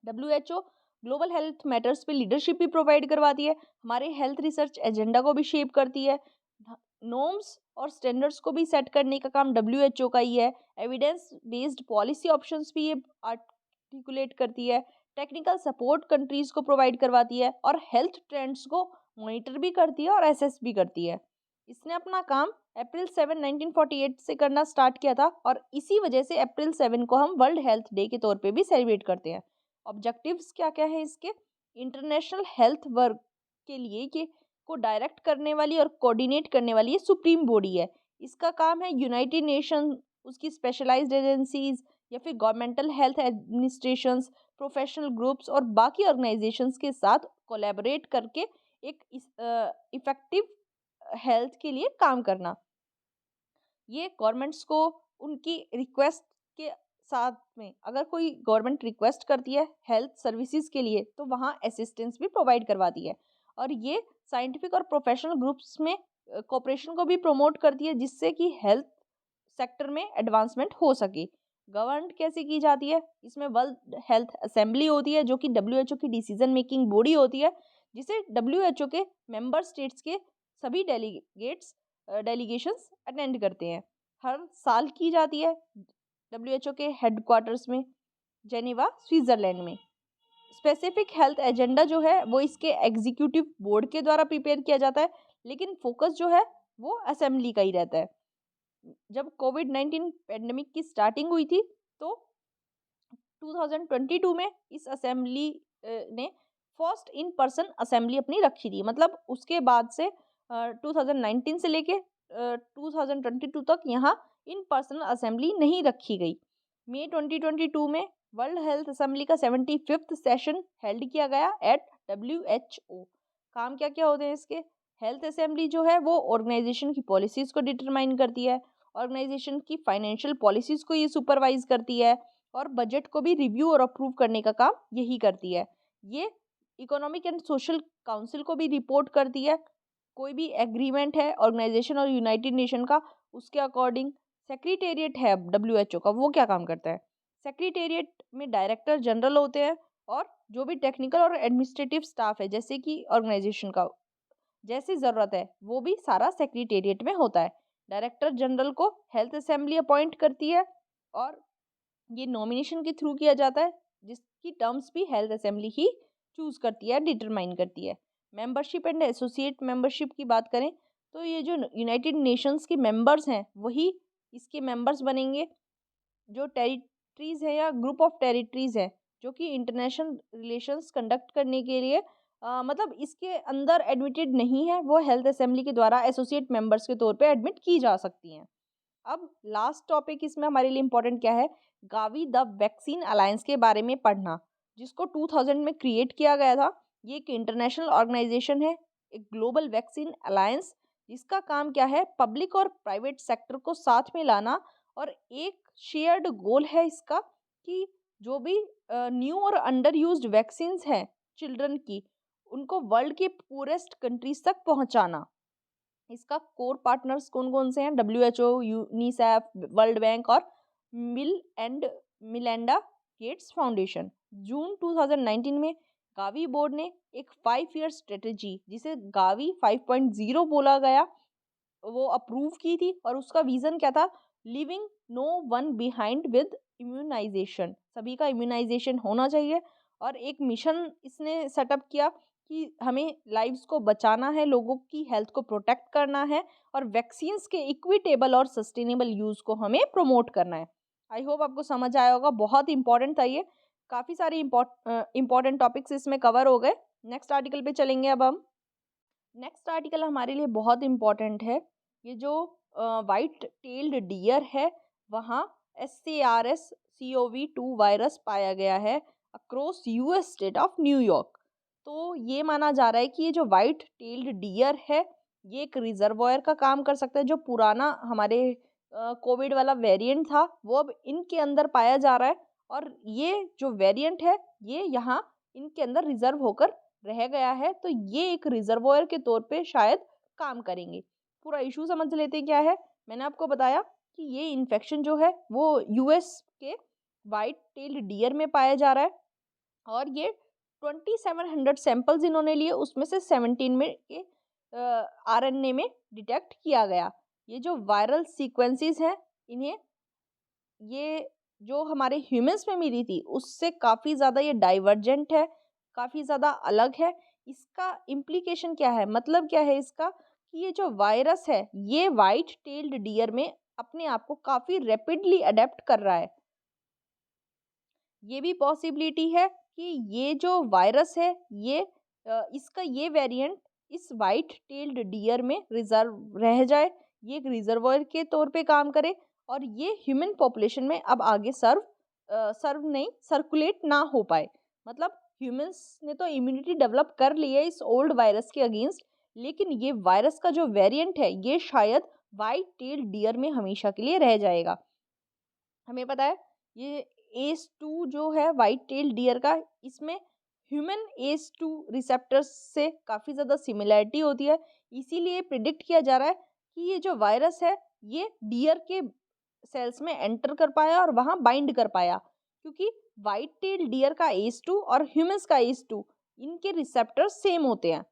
WHO ग्लोबल हेल्थ मैटर्स पे लीडरशिप भी प्रोवाइड करवाती है, हमारे हेल्थ रिसर्च एजेंडा को भी शेप करती है, नॉर्म्स और स्टैंडर्ड्स को भी सेट करने का काम WHO का ही है, एविडेंस बेस्ड पॉलिसी ऑप्शंस भी ये आर्टिकुलेट करती है, टेक्निकल सपोर्ट कंट्रीज को प्रोवाइड करवाती है और हेल्थ ट्रेंड्स को मॉनिटर भी करती है और असेस भी करती है। इसने अपना काम अप्रैल 7 1948 से करना स्टार्ट किया था और इसी वजह से अप्रैल 7 को हम वर्ल्ड हेल्थ डे के तौर पे भी सेलिब्रेट करते हैं। ऑब्जेक्टिव्स क्या क्या है इसके? इंटरनेशनल हेल्थ वर्क के लिए ये को डायरेक्ट करने वाली और कोऑर्डिनेट करने वाली ये सुप्रीम बॉडी है। इसका काम है यूनाइटेड नेशन, उसकी स्पेशलाइज्ड एजेंसीज या फिर governmental health administrations, professional groups और बाकी ऑर्गेनाइजेशंस के साथ कोलैबोरेट करके एक इफेक्टिव हेल्थ के लिए काम करना। ये गवर्नमेंट्स को उनकी रिक्वेस्ट के साथ में, अगर कोई गवर्नमेंट रिक्वेस्ट करती है हेल्थ सर्विसेज के लिए तो वहाँ असिस्टेंस भी प्रोवाइड करवाती है और ये साइंटिफिक और प्रोफेशनल ग्रुप्स में कोऑपरेशन को भी प्रमोट करती है जिससे कि हेल्थ सेक्टर में एडवांसमेंट हो सके। गवर्न कैसे की जाती है? इसमें वर्ल्ड हेल्थ असेंबली होती है जो कि WHO की डिसीजन मेकिंग बॉडी होती है, जिसे WHO के मेंबर स्टेट्स के सभी डेलीगेशंस अटेंड करते हैं। हर साल की जाती है WHO के हेडक्वार्टर्स में, जेनेवा, स्विट्जरलैंड में। स्पेसिफिक हेल्थ एजेंडा जो है वो इसके एग्जीक्यूटिव बोर्ड के द्वारा प्रिपेयर किया जाता है, लेकिन फोकस जो है वो असेंबली का ही रहता है। जब कोविड-19 पेंडेमिक की स्टार्टिंग हुई थी तो 2022 में इस असेंबली ने फर्स्ट इन पर्सन असेंबली अपनी रखी थी। मतलब उसके बाद से 2019 से लेके 2022 तक यहाँ इन पर्सन असेंबली नहीं रखी गई। मई 2022 में वर्ल्ड हेल्थ असेंबली का 75th सेशन हेल्ड किया गया एट WHO। काम क्या क्या होते हैं इसके? हेल्थ असेंबली जो है वो ऑर्गेनाइजेशन की पॉलिसीज़ को डिटरमाइन करती है, ऑर्गेनाइजेशन की फाइनेंशियल पॉलिसीज़ को ये सुपरवाइज करती है और बजट को भी रिव्यू और अप्रूव करने का काम यही करती है। ये इकोनॉमिक एंड सोशल काउंसिल को भी रिपोर्ट करती है। कोई भी एग्रीमेंट है ऑर्गेनाइजेशन और यूनाइटेड नेशन का, उसके अकॉर्डिंग सेक्रेटेरिएट है WHO का, वो क्या काम करता है? सेक्रेटेरिएट में डायरेक्टर जनरल होते हैं और जो भी टेक्निकल और एडमिनिस्ट्रेटिव स्टाफ है जैसे कि ऑर्गेनाइजेशन का जैसी ज़रूरत है वो भी सारा सेक्रेटेरिएट में होता है। डायरेक्टर जनरल को हेल्थ असेंबली अपॉइंट करती है और ये नॉमिनेशन के थ्रू किया जाता है जिसकी टर्म्स भी हेल्थ असेंबली ही चूज़ करती है, डिटरमाइन करती है। मेंबरशिप एंड एसोसिएट मेंबरशिप की बात करें तो ये जो यूनाइटेड नेशंस के मेंबर्स हैं वही इसके मेंबर्स बनेंगे। जो टेरिटरीज़ है या ग्रुप ऑफ टेरिटरीज़ है जो कि इंटरनेशनल रिलेशंस कंडक्ट करने के लिए मतलब इसके अंदर एडमिटेड नहीं है, वो हेल्थ असेंबली के द्वारा एसोसिएट मेंबर्स के तौर पे एडमिट की जा सकती हैं। अब लास्ट टॉपिक इसमें हमारे लिए इम्पोर्टेंट क्या है? गावी द वैक्सीन अलायंस के बारे में पढ़ना, जिसको 2000 में क्रिएट किया गया था। ये एक इंटरनेशनल ऑर्गेनाइजेशन है, एक ग्लोबल वैक्सीन अलायंस, जिसका काम क्या है? पब्लिक और प्राइवेट सेक्टर को साथ में लाना और एक शेयर्ड गोल है इसका कि जो भी न्यू और अंडर यूज्ड वैक्सीन्स हैं चिल्ड्रन की, उनको वर्ल्ड के पूरेस्ट कंट्रीज तक पहुंचाना। इसका कोर पार्टनर्स कौन कौन से हैं? WHO, यूनिसेफ, वर्ल्ड बैंक और मिल एंड मिलेंडा गेट्स फाउंडेशन। जून 2019 में गावी बोर्ड ने एक 5 ईयर स्ट्रेटेजी, जिसे गावी 5.0 बोला गया, वो अप्रूव की थी और उसका विजन क्या था? Living no one behind with immunisation. सभी का इम्यूनाइजेशन होना चाहिए और एक मिशन इसने सेटअप किया कि हमें लाइव्स को बचाना है, लोगों की हेल्थ को प्रोटेक्ट करना है और वैक्सीन्स के इक्विटेबल और सस्टेनेबल यूज़ को हमें प्रमोट करना है। आई होप आपको समझ आया होगा, बहुत इंपॉर्टेंट था ये। काफ़ी सारे इंपॉर्टेंट टॉपिक्स इसमें कवर हो गए। नेक्स्ट आर्टिकल पे चलेंगे अब हम। नेक्स्ट आर्टिकल हमारे लिए बहुत इम्पॉर्टेंट है। ये जो वाइट टेल्ड डियर है वहाँ SARS-CoV-2 वायरस पाया गया है across US state of New York. तो ये माना जा रहा है कि ये जो वाइट टेल्ड डियर है ये एक रिजर्वॉयर का काम कर सकता है। जो पुराना हमारे कोविड वाला वेरिएंट था वो अब इनके अंदर पाया जा रहा है और ये जो वेरिएंट है ये यहाँ इनके अंदर रिजर्व होकर रह गया है, तो ये एक रिजर्वॉयर के तौर पे शायद काम करेंगे। पूरा इशू समझ लेते हैं क्या है। मैंने आपको बताया कि ये इन्फेक्शन जो है वो US के वाइट टेल्ड डियर में पाया जा रहा है और ये 2700 सैंपल्स इन्होंने लिए, उसमें से 17 में के आरएनए में डिटेक्ट किया गया। ये जो वायरल सीक्वेंसेस हैं, इन्हें ये जो हमारे ह्यूमंस में मिली थी उससे काफ़ी ज़्यादा ये डाइवर्जेंट है, काफ़ी ज़्यादा अलग है। इसका इम्प्लीकेशन क्या है, मतलब क्या है इसका, कि ये जो वायरस है ये वाइट टेल्ड डियर में अपने आप को काफ़ी रैपिडली अडेप्ट कर रहा है। ये भी पॉसिबिलिटी है कि ये जो वायरस है ये इसका ये वेरिएंट इस वाइट टेल्ड डियर में रिजर्व रह जाए, ये एक रिजर्वोयर के तौर पे काम करे और ये ह्यूमन पॉपुलेशन में अब आगे सर्व नहीं सर्कुलेट ना हो पाए। मतलब ह्यूमंस ने तो इम्यूनिटी डेवलप कर ली है इस ओल्ड वायरस के अगेंस्ट, लेकिन ये वायरस का जो वेरिएंट है ये शायद वाइट टेल्ड डियर में हमेशा के लिए रह जाएगा। हमें पता है ये एस2 जो है वाइट टेल डियर का, इसमें ह्यूमन एस2 रिसेप्टर्स से काफ़ी ज़्यादा सिमिलैरिटी होती है, इसीलिए प्रिडिक्ट किया जा रहा है कि ये जो वायरस है ये डियर के सेल्स में एंटर कर पाया और वहाँ बाइंड कर पाया, क्योंकि वाइट टेल डियर का एस2 और ह्यूमंस का एस2 इनके रिसेप्टर्स सेम होते हैं,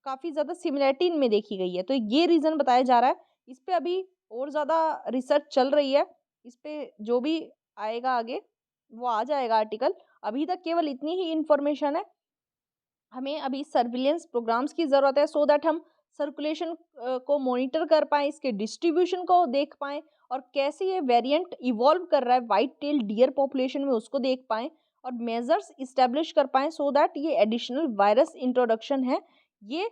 काफ़ी ज़्यादा सिमिलैरिटी इनमें देखी गई है। तो ये रीज़न बताया जा रहा है। इस पे अभी और ज़्यादा रिसर्च चल रही है। इस पे जो भी आएगा आगे वो आ जाएगा आर्टिकल। अभी तक केवल इतनी ही इन्फॉर्मेशन है। हमें अभी सर्विलेंस प्रोग्राम्स की ज़रूरत है सो दैट हम सर्कुलेशन को मॉनिटर कर पाएँ, इसके डिस्ट्रीब्यूशन को देख पाएँ और कैसे ये वेरिएंट इवॉल्व कर रहा है वाइट टेल डियर पॉपुलेशन में उसको देख पाएँ और मेजर्स इस्टेब्लिश कर पाएँ सो दैट ये एडिशनल वायरस इंट्रोडक्शन है ये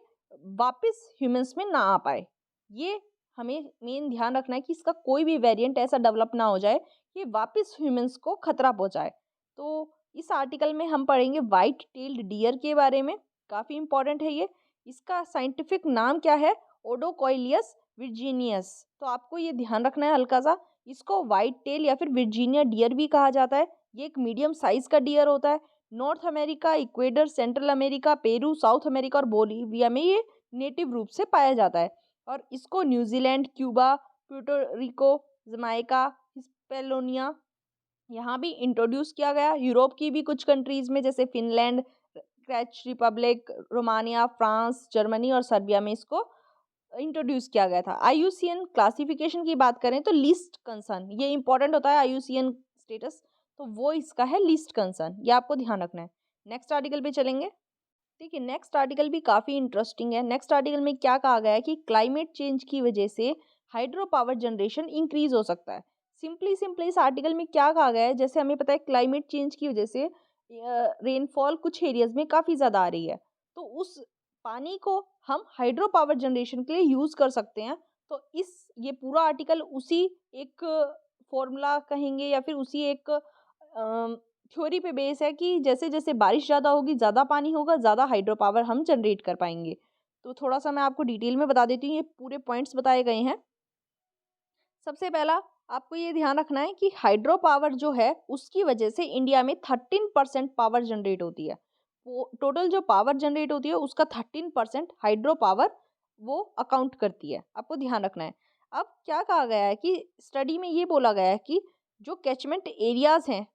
वापस ह्यूमंस में ना आ पाए। ये हमें मेन ध्यान रखना है कि इसका कोई भी वेरिएंट ऐसा डेवलप ना हो जाए कि वापस ह्यूमंस को खतरा पहुंचाए। तो इस आर्टिकल में हम पढ़ेंगे वाइट टेल्ड डियर के बारे में, काफ़ी इंपॉर्टेंट है ये। इसका साइंटिफिक नाम क्या है, ओडोकॉइलियस विर्जीनियस। तो आपको ये ध्यान रखना है हल्का सा, इसको वाइट टेल या फिर विर्जीनिया डियर भी कहा जाता है। ये एक मीडियम साइज का डियर होता है। North America, Ecuador, central America, Peru, south America और बोलिविया में ये नेटिव रूप से पाया जाता है और इसको New Zealand, Cuba, Puerto Rico, Jamaica, Hispaniola यहाँ भी इंट्रोड्यूस किया गया। यूरोप की भी कुछ कंट्रीज़ में जैसे फिनलैंड, चेक रिपब्लिक, रोमानिया, फ्रांस, जर्मनी और सर्बिया में इसको इंट्रोड्यूस किया गया था। आईयूसीएन क्लासिफिकेशन की बात करें तो लीस्ट कंसर्न, ये इंपॉर्टेंट होता है आईयूसीएन स्टेटस, तो वो इसका है लीस्ट कंसर्न, ये आपको ध्यान रखना है। नेक्स्ट आर्टिकल पे चलेंगे। देखिए नेक्स्ट आर्टिकल भी काफ़ी इंटरेस्टिंग है। नेक्स्ट आर्टिकल में क्या कहा गया है कि क्लाइमेट चेंज की वजह से हाइड्रो पावर जनरेशन इंक्रीज हो सकता है। सिंपली इस आर्टिकल में क्या कहा गया है, जैसे हमें पता है क्लाइमेट चेंज की वजह से रेनफॉल कुछ एरियाज में काफ़ी ज़्यादा आ रही है, तो उस पानी को हम हाइड्रो पावर जनरेशन के लिए यूज़ कर सकते हैं। तो इस ये पूरा आर्टिकल उसी एक फॉर्मूला कहेंगे या फिर उसी एक थ्योरी पे बेस है कि जैसे जैसे बारिश ज़्यादा होगी, ज़्यादा पानी होगा, ज़्यादा हाइड्रो पावर हम जनरेट कर पाएंगे। तो थोड़ा सा मैं आपको डिटेल में बता देती हूँ, ये पूरे पॉइंट्स बताए गए हैं। सबसे पहला आपको ये ध्यान रखना है कि हाइड्रो पावर जो है उसकी वजह से इंडिया में 13% पावर जनरेट होती है। टोटल जो पावर जनरेट होती है उसका 13% हाइड्रो पावर वो अकाउंट करती है, आपको ध्यान रखना है। अब क्या कहा गया है कि स्टडी में ये बोला गया है कि जो कैचमेंट एरियाज हैं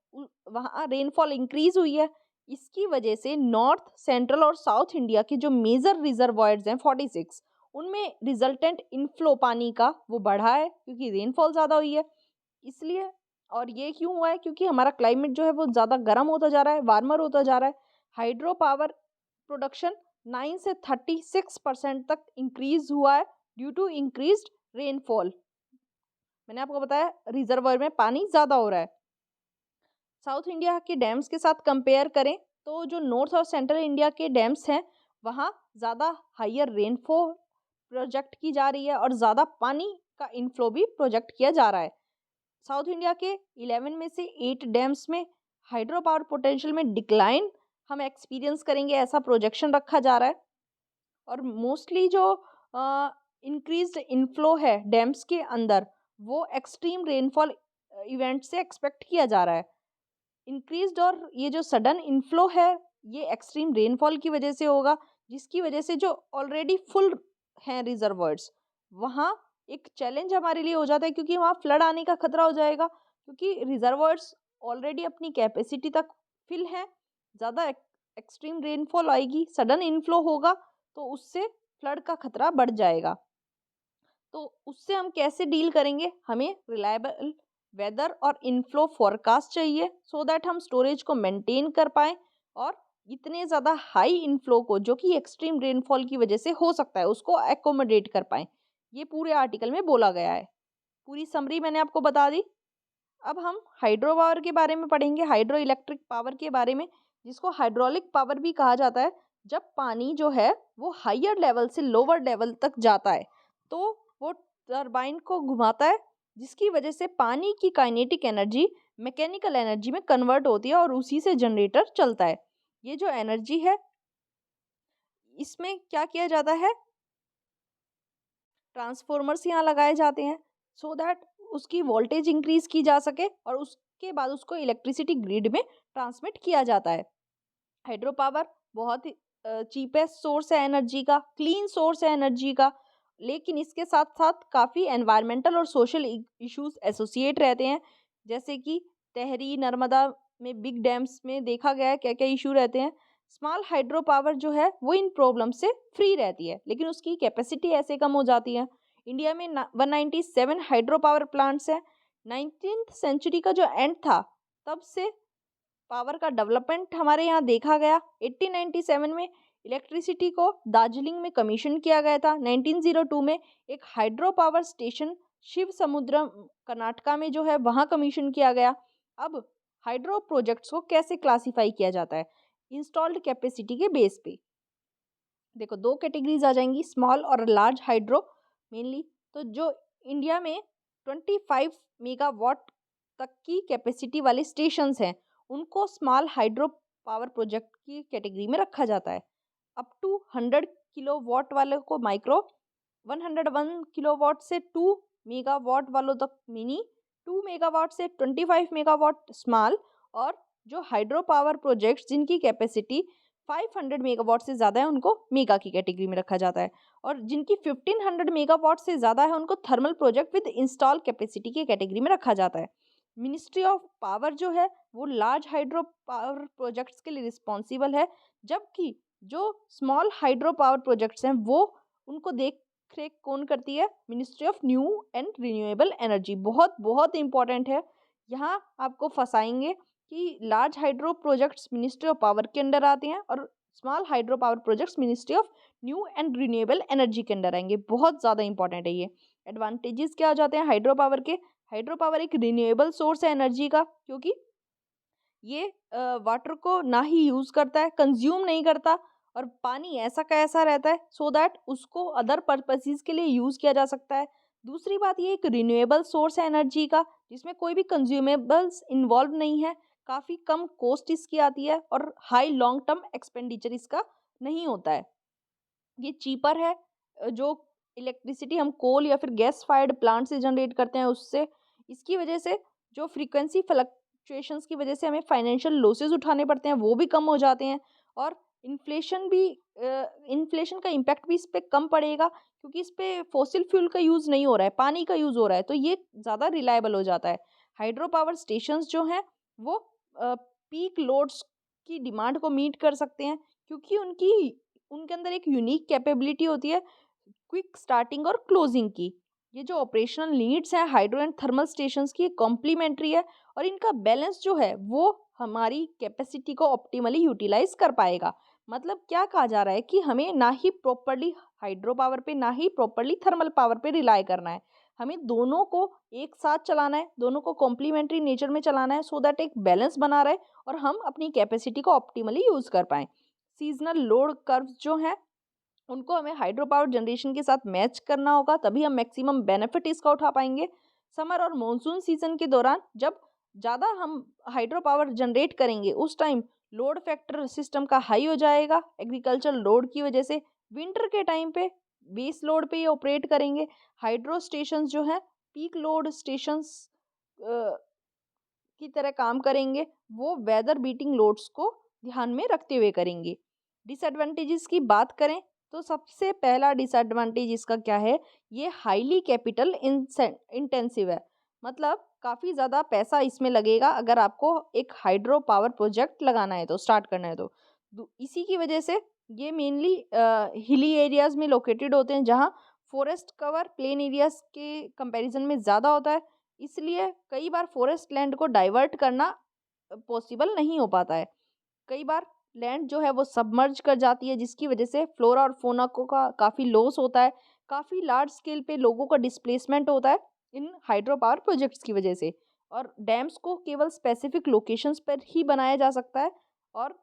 वहाँ रेनफॉल इंक्रीज हुई है, इसकी वजह से नॉर्थ, सेंट्रल और साउथ इंडिया के जो मेजर रिजर्वॉयर्स हैं 46, उनमें रिजल्टेंट इनफ्लो पानी का वो बढ़ा है क्योंकि रेनफॉल ज़्यादा हुई है इसलिए। और ये क्यों हुआ है, क्योंकि हमारा क्लाइमेट जो है वो ज़्यादा गर्म होता जा रहा है, वार्मर होता जा रहा है। हाइड्रो पावर प्रोडक्शन 9 से 36% तक इंक्रीज हुआ है ड्यू टू इंक्रीज्ड रेनफॉल। मैंने आपको बताया रिजर्वर में पानी ज़्यादा हो रहा है। साउथ इंडिया के डैम्स के साथ कंपेयर करें तो जो नॉर्थ और सेंट्रल इंडिया के डैम्स हैं वहाँ ज़्यादा हाइयर रेनफॉल प्रोजेक्ट की जा रही है और ज़्यादा पानी का इनफ्लो भी प्रोजेक्ट किया जा रहा है। साउथ इंडिया के 11 में से 8 डैम्स में हाइड्रो पावर पोटेंशियल में डिक्लाइन हम एक्सपीरियंस करेंगे, ऐसा प्रोजेक्शन रखा जा रहा है। और मोस्टली जो इंक्रीज्ड इनफ्लो है डैम्स के अंदर वो एक्सट्रीम रेनफॉल इवेंट से एक्सपेक्ट किया जा रहा है। इंक्रीज्ड और ये जो सडन इनफ्लो है ये एक्सट्रीम रेनफॉल की वजह से होगा, जिसकी वजह से जो ऑलरेडी फुल हैं रिजर्वर्स वहाँ एक चैलेंज हमारे लिए हो जाता है क्योंकि वहाँ फ्लड आने का खतरा हो जाएगा, क्योंकि रिजर्वर्स ऑलरेडी अपनी कैपेसिटी तक फिल हैं, ज़्यादा एक्सट्रीम रेनफॉल आएगी, सडन इनफ्लो होगा, तो उससे फ्लड का खतरा बढ़ जाएगा। तो उससे हम कैसे डील करेंगे? हमें रिलायबल वेदर और इनफ्लो फोरकास्ट चाहिए सो दैट हम स्टोरेज को मेंटेन कर पाएँ और इतने ज़्यादा हाई इनफ्लो को, जो कि एक्सट्रीम रेनफॉल की वजह से हो सकता है, उसको एकोमोडेट कर पाएँ। ये पूरे आर्टिकल में बोला गया है। पूरी समरी मैंने आपको बता दी। अब हम हाइड्रो पावर के बारे में पढ़ेंगे, हाइड्रो इलेक्ट्रिक पावर के बारे में, जिसको हाइड्रोलिक पावर भी कहा जाता है। जब पानी जो है वो हायर लेवल से लोअर लेवल तक जाता है, तो वो टरबाइन को घुमाता है, जिसकी वजह से पानी की काइनेटिक एनर्जी मैकेनिकल एनर्जी में कन्वर्ट होती है और उसी से जनरेटर चलता है। ये जो एनर्जी है, इसमें क्या किया जाता है, ट्रांसफॉर्मर्स यहाँ लगाए जाते हैं सो दैट उसकी वोल्टेज इंक्रीज की जा सके और उसके बाद उसको इलेक्ट्रिसिटी ग्रिड में ट्रांसमिट किया जाता है। हाइड्रो पावर बहुत ही चीपेस्ट सोर्स है एनर्जी का, क्लीन सोर्स है एनर्जी का, लेकिन इसके साथ साथ काफ़ी एनवायरमेंटल और सोशल इश्यूज एसोसिएट रहते हैं। जैसे कि तहरी, नर्मदा में, बिग डैम्स में देखा गया है क्या क्या इशू रहते हैं। स्मॉल हाइड्रो पावर जो है वो इन प्रॉब्लम से फ्री रहती है, लेकिन उसकी कैपेसिटी ऐसे कम हो जाती है। इंडिया में 197 हाइड्रो पावर प्लांट्स हैं। 19th सेंचुरी का जो एंड था, तब से पावर का डेवलपमेंट हमारे यहाँ देखा गया। 1897 में इलेक्ट्रिसिटी को दार्जिलिंग में कमीशन किया गया था। 1902 में एक हाइड्रो पावर स्टेशन शिव समुद्रम कर्नाटका में जो है वहाँ कमीशन किया गया। अब हाइड्रो प्रोजेक्ट्स को कैसे क्लासिफाई किया जाता है? इंस्टॉल्ड कैपेसिटी के बेस पे। देखो, दो कैटेगरीज आ जाएंगी, स्मॉल और लार्ज हाइड्रो मेनली। तो जो इंडिया में 25 मेगावाट तक की कैपेसिटी वाले स्टेशंस हैं, उनको स्मॉल हाइड्रो पावर प्रोजेक्ट की कैटेगरी में रखा जाता है। अप टू 100 किलोवाट वाले को माइक्रो, 101 किलोवाट से 2 मेगावाट वालों तक मिनी, 2 मेगावाट से 25 मेगावाट स्मॉल, और जो हाइड्रो पावर प्रोजेक्ट्स जिनकी कैपेसिटी 500 मेगावाट से ज़्यादा है, उनको मेगा की कैटेगरी में रखा जाता है। और जिनकी 1500 मेगावाट से ज़्यादा है, उनको thermal project with install capacity की कैटेगरी में रखा जाता है। मिनिस्ट्री ऑफ पावर जो है वो लार्ज हाइड्रो पावर प्रोजेक्ट्स के लिए रिस्पॉन्सिबल है, जबकि जो स्मॉल हाइड्रो पावर प्रोजेक्ट्स हैं वो उनको देख रेख कौन करती है? Ministry of new and renewable energy. बहुत बहुत इंपॉर्टेंट है। यहाँ आपको फंसाएंगे कि large hydro projects ministry of power के अंडर आते हैं और small hydro power projects ministry of new and renewable energy के अंडर आएंगे। बहुत ज़्यादा इंपॉर्टेंट है ये। एडवांटेजेस क्या हो जाते हैं हाइड्रो पावर के? हाइड्रो पावर एक रिन्यूएबल सोर्स है एनर्जी का, क्योंकि ये वाटर को ना ही यूज़ करता है, कंज्यूम नहीं करता, और पानी ऐसा का ऐसा रहता है सो दैट उसको अदर पर्पसेस के लिए यूज़ किया जा सकता है। दूसरी बात, ये एक रिन्यूएबल सोर्स है एनर्जी का, जिसमें कोई भी कंज्यूमेबल्स इन्वॉल्व नहीं है, काफ़ी कम कॉस्ट इसकी आती है और हाई लॉन्ग टर्म एक्सपेंडिचर इसका नहीं होता है। ये चीपर है। जो इलेक्ट्रिसिटी हम कोल या फिर गैस फायर्ड प्लांट से जनरेट करते हैं उससे, इसकी वजह से जो फ्रीक्वेंसी फ्लक्चुएशंस की वजह से हमें फाइनेंशियल लॉसेस उठाने पड़ते हैं, वो भी कम हो जाते हैं। और इन्फ्लेशन का इम्पैक्ट भी इस पर कम पड़ेगा, क्योंकि इस पर फॉसिल फ्यूल का यूज़ नहीं हो रहा है, पानी का यूज़ हो रहा है, तो ये ज़्यादा रिलायबल हो जाता है। हाइड्रो पावर स्टेशंस जो हैं वो पीक लोड्स की डिमांड को मीट कर सकते हैं, क्योंकि उनके अंदर एक यूनिक कैपेबिलिटी होती है क्विक स्टार्टिंग और क्लोजिंग की। ये जो ऑपरेशनल नीड्स हैं हाइड्रो एंड थर्मल स्टेशंस की, कॉम्प्लीमेंट्री है, और इनका बैलेंस जो है वो हमारी कैपेसिटी को ऑप्टिमली यूटिलाइज कर पाएगा। मतलब क्या कहा जा रहा है कि हमें ना ही प्रॉपरली हाइड्रो पावर पे ना ही प्रॉपरली थर्मल पावर पे रिलाई करना है, हमें दोनों को एक साथ चलाना है, दोनों को कॉम्प्लीमेंट्री नेचर में चलाना है, सो दैट एक बैलेंस बना रहे और हम अपनी कैपेसिटी को ऑप्टिमली यूज़ कर पाएँ। सीजनल लोड कर्व्स जो हैं उनको हमें हाइड्रो पावर जनरेशन के साथ मैच करना होगा, तभी हम मैक्सिमम बेनिफिट इसका उठा पाएंगे। समर और मॉनसून सीजन के दौरान जब ज़्यादा हम हाइड्रो पावर जनरेट करेंगे, उस टाइम लोड फैक्टर सिस्टम का हाई हो जाएगा एग्रीकल्चर लोड की वजह से। विंटर के टाइम पे बेस लोड पे ये ऑपरेट करेंगे। हाइड्रो स्टेशंस जो हैं पीक लोड स्टेशंस की तरह काम करेंगे, वो वेदर बीटिंग लोड्स को ध्यान में रखते हुए करेंगे। डिसएडवांटेजेस की बात करें तो सबसे पहला डिसएडवांटेज इसका क्या है? ये हाईली कैपिटल इंटेंसिव है, मतलब काफ़ी ज़्यादा पैसा इसमें लगेगा अगर आपको एक हाइड्रो पावर प्रोजेक्ट लगाना है तो, स्टार्ट करना है तो। इसी की वजह से ये मेनली हिली एरियाज़ में लोकेटेड होते हैं, जहाँ फॉरेस्ट कवर प्लेन एरियाज़ के कंपैरिजन में ज़्यादा होता है। इसलिए कई बार फॉरेस्ट लैंड को डाइवर्ट करना पॉसिबल नहीं हो पाता है। कई बार लैंड जो है वो सबमर्ज कर जाती है, जिसकी वजह से फ्लोरा और फौना को का काफ़ी लॉस होता है। काफ़ी लार्ज स्केल पे लोगों का डिस्प्लेसमेंट होता है इन हाइड्रो पावर प्रोजेक्ट्स की वजह से। और डैम्स को केवल स्पेसिफिक लोकेशंस पर ही बनाया जा सकता है, और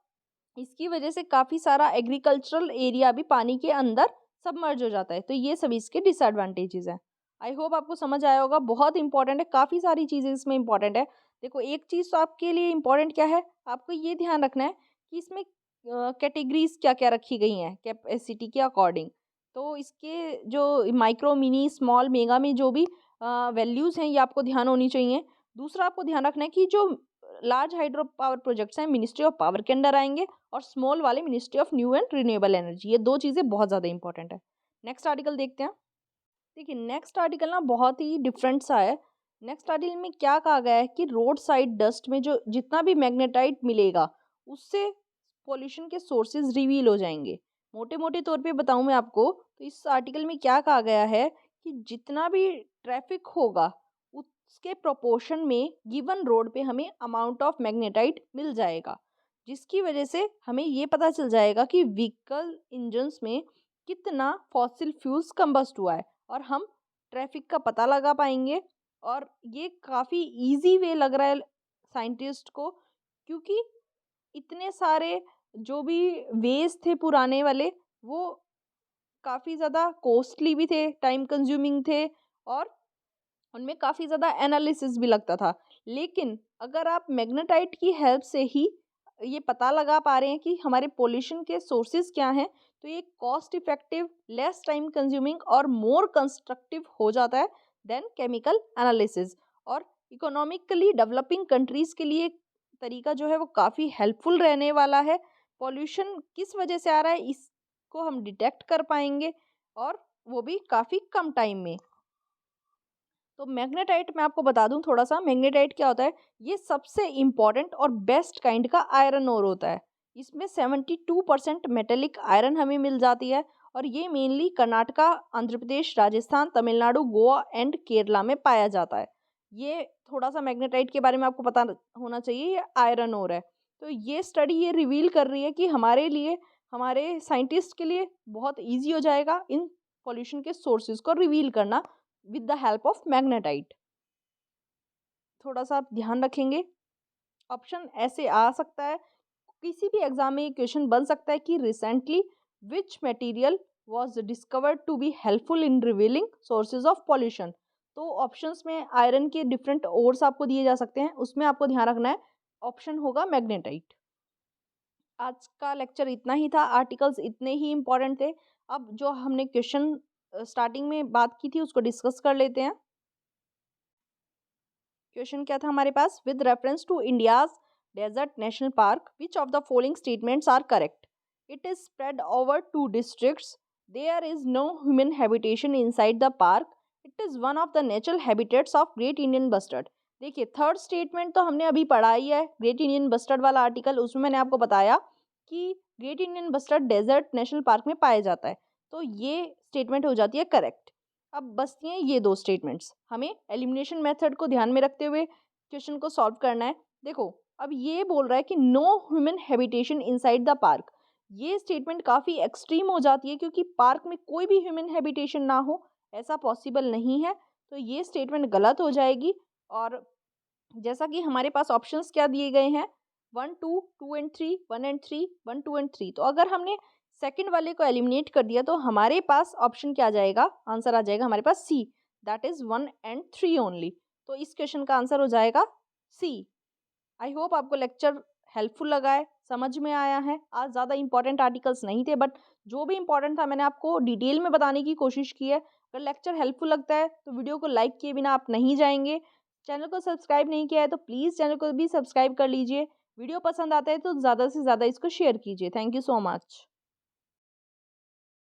इसकी वजह से काफ़ी सारा एग्रीकल्चरल एरिया भी पानी के अंदर सबमर्ज हो जाता है। तो ये सभी इसके डिसएडवांटेजेस हैं। आई होप आपको समझ आया होगा। बहुत इंपॉर्टेंट है, काफ़ी सारी चीज़ें इसमें इंपॉर्टेंट है। देखो, एक चीज़ तो आपके लिए इंपॉर्टेंट क्या है, आपको ये ध्यान रखना है कि इसमें कैटेगरीज क्या क्या रखी गई हैं कैपेसिटी के अकॉर्डिंग। तो इसके जो माइक्रो मिनी स्मॉल मेगा में जो भी वैल्यूज़ हैं, ये आपको ध्यान होनी चाहिए। दूसरा आपको ध्यान रखना है कि जो लार्ज हाइड्रो पावर प्रोजेक्ट्स हैं, मिनिस्ट्री ऑफ पावर के अंडर आएंगे, और स्मॉल वाले ministry of new and renewable energy. ये दो चीज़ें बहुत ज़्यादा इंपॉर्टेंट है। नेक्स्ट आर्टिकल देखते हैं। देखिए, नेक्स्ट आर्टिकल ना बहुत ही डिफरेंट सा है। नेक्स्ट आर्टिकल में क्या कहा गया है कि रोड साइड डस्ट में जो जितना भी मैग्नेटाइट मिलेगा, उससे पोल्यूशन के सोर्सेज रिवील हो जाएंगे। मोटे मोटे तौर पे बताऊं मैं आपको, तो इस आर्टिकल में क्या कहा गया है कि जितना भी ट्रैफिक होगा, उसके प्रोपोर्शन में गिवन रोड पे हमें अमाउंट ऑफ मैग्नेटाइट मिल जाएगा, जिसकी वजह से हमें ये पता चल जाएगा कि व्हीकल इंजन्स में कितना फॉसिल फ्यूल्स कंबस्ट हुआ है, और हम ट्रैफिक का पता लगा पाएंगे। और ये काफ़ी इजी वे लग रहा है साइंटिस्ट को, क्योंकि इतने सारे जो भी वेज थे पुराने वाले, वो काफ़ी ज़्यादा कॉस्टली भी थे, टाइम कंज्यूमिंग थे, और उनमें काफ़ी ज़्यादा एनालिसिस भी लगता था। लेकिन अगर आप मैग्नेटाइट की हेल्प से ही ये पता लगा पा रहे हैं कि हमारे पोल्यूशन के सोर्सेज क्या हैं, तो ये cost effective, less time consuming और मोर कंस्ट्रक्टिव हो जाता है देन केमिकल एनालिसिस। और इकोनॉमिकली डेवलपिंग कंट्रीज़ के लिए तरीका जो है वो काफ़ी हेल्पफुल रहने वाला है। पॉल्यूशन किस वजह से आ रहा है, इसको हम डिटेक्ट कर पाएंगे, और वो भी काफ़ी कम टाइम में। तो मैग्नेटाइट मैं आपको बता दूं थोड़ा सा, मैग्नेटाइट क्या होता है। ये सबसे इम्पॉर्टेंट और बेस्ट काइंड का आयरन ओर होता है। इसमें 72% मेटेलिक आयरन हमें मिल जाती है, और ये मेनली कर्नाटका, आंध्र प्रदेश, राजस्थान, तमिलनाडु, गोवा एंड केरला में पाया जाता है। ये थोड़ा सा मैग्नेटाइट के बारे में आपको पता होना चाहिए, ये आयरन ओर है। तो ये स्टडी ये रिवील कर रही है कि हमारे लिए, हमारे साइंटिस्ट के लिए बहुत ईजी हो जाएगा इन पॉल्यूशन के सोर्सेज को रिवील करना with the help of magnetite. थोड़ा सा आप ध्यान रखेंगे, ऑप्शन ऐसे आ सकता है, किसी भी एग्जाम में ये क्वेश्चन बन सकता है कि recently which material was discovered to be helpful in revealing sources of pollution. तो ऑप्शंस में आयरन के डिफरेंट ओर्स आपको दिए जा सकते हैं, उसमें आपको ध्यान रखना है ऑप्शन होगा मैग्नेटाइट। आज का लेक्चर इतना ही था, आर्टिकल्स इतने ही इंपॉर्टेंट थे। अब जो हमने क्वेश्चन स्टार्टिंग में बात की थी उसको डिस्कस कर लेते हैं। क्वेश्चन क्या था हमारे पास, with reference to India's desert national park which of the following statements are correct. It is spread over 2 districts, there is no human habitation inside the park, it is one of the natural habitats of great Indian bustard. देखिए, third statement तो हमने अभी पढ़ा ही है, great Indian bustard वाला article, उसमें मैंने आपको बताया कि great Indian bustard desert national park में पाया जाता है। तो ये स्टेटमेंट हो जाती है करेक्ट। अब बचती हैं ये दो स्टेटमेंट्स, हमें एलिमिनेशन मेथड को ध्यान में रखते हुए क्वेश्चन को सॉल्व करना है। देखो, अब ये बोल रहा है कि no human habitation inside the park. ये स्टेटमेंट काफ़ी एक्सट्रीम हो जाती है, क्योंकि पार्क में कोई भी ह्यूमन हैबिटेशन ना हो, ऐसा पॉसिबल नहीं है। तो ये स्टेटमेंट गलत हो जाएगी। और जैसा कि हमारे पास ऑप्शंस क्या दिए गए हैं, 1 2 2 एंड 3, 1 एंड 3, 1 2 एंड 3। तो अगर हमने सेकंड वाले को एलिमिनेट कर दिया, तो हमारे पास ऑप्शन क्या आ जाएगा, आंसर आ जाएगा हमारे पास सी, दैट इज 1 एंड 3 ओनली। तो इस क्वेश्चन का आंसर हो जाएगा सी। आई होप आपको लेक्चर हेल्पफुल लगा है, समझ में आया है। आज ज़्यादा इंपॉर्टेंट आर्टिकल्स नहीं थे, बट जो भी इंपॉर्टेंट था मैंने आपको डिटेल में बताने की कोशिश की है। अगर लेक्चर हेल्पफुल लगता है तो वीडियो को लाइक किए बिना आप नहीं जाएंगे। चैनल को सब्सक्राइब नहीं किया है तो प्लीज़ चैनल को भी सब्सक्राइब कर लीजिए। वीडियो पसंद आता है तो ज़्यादा से ज़्यादा इसको शेयर कीजिए। Thank you so much.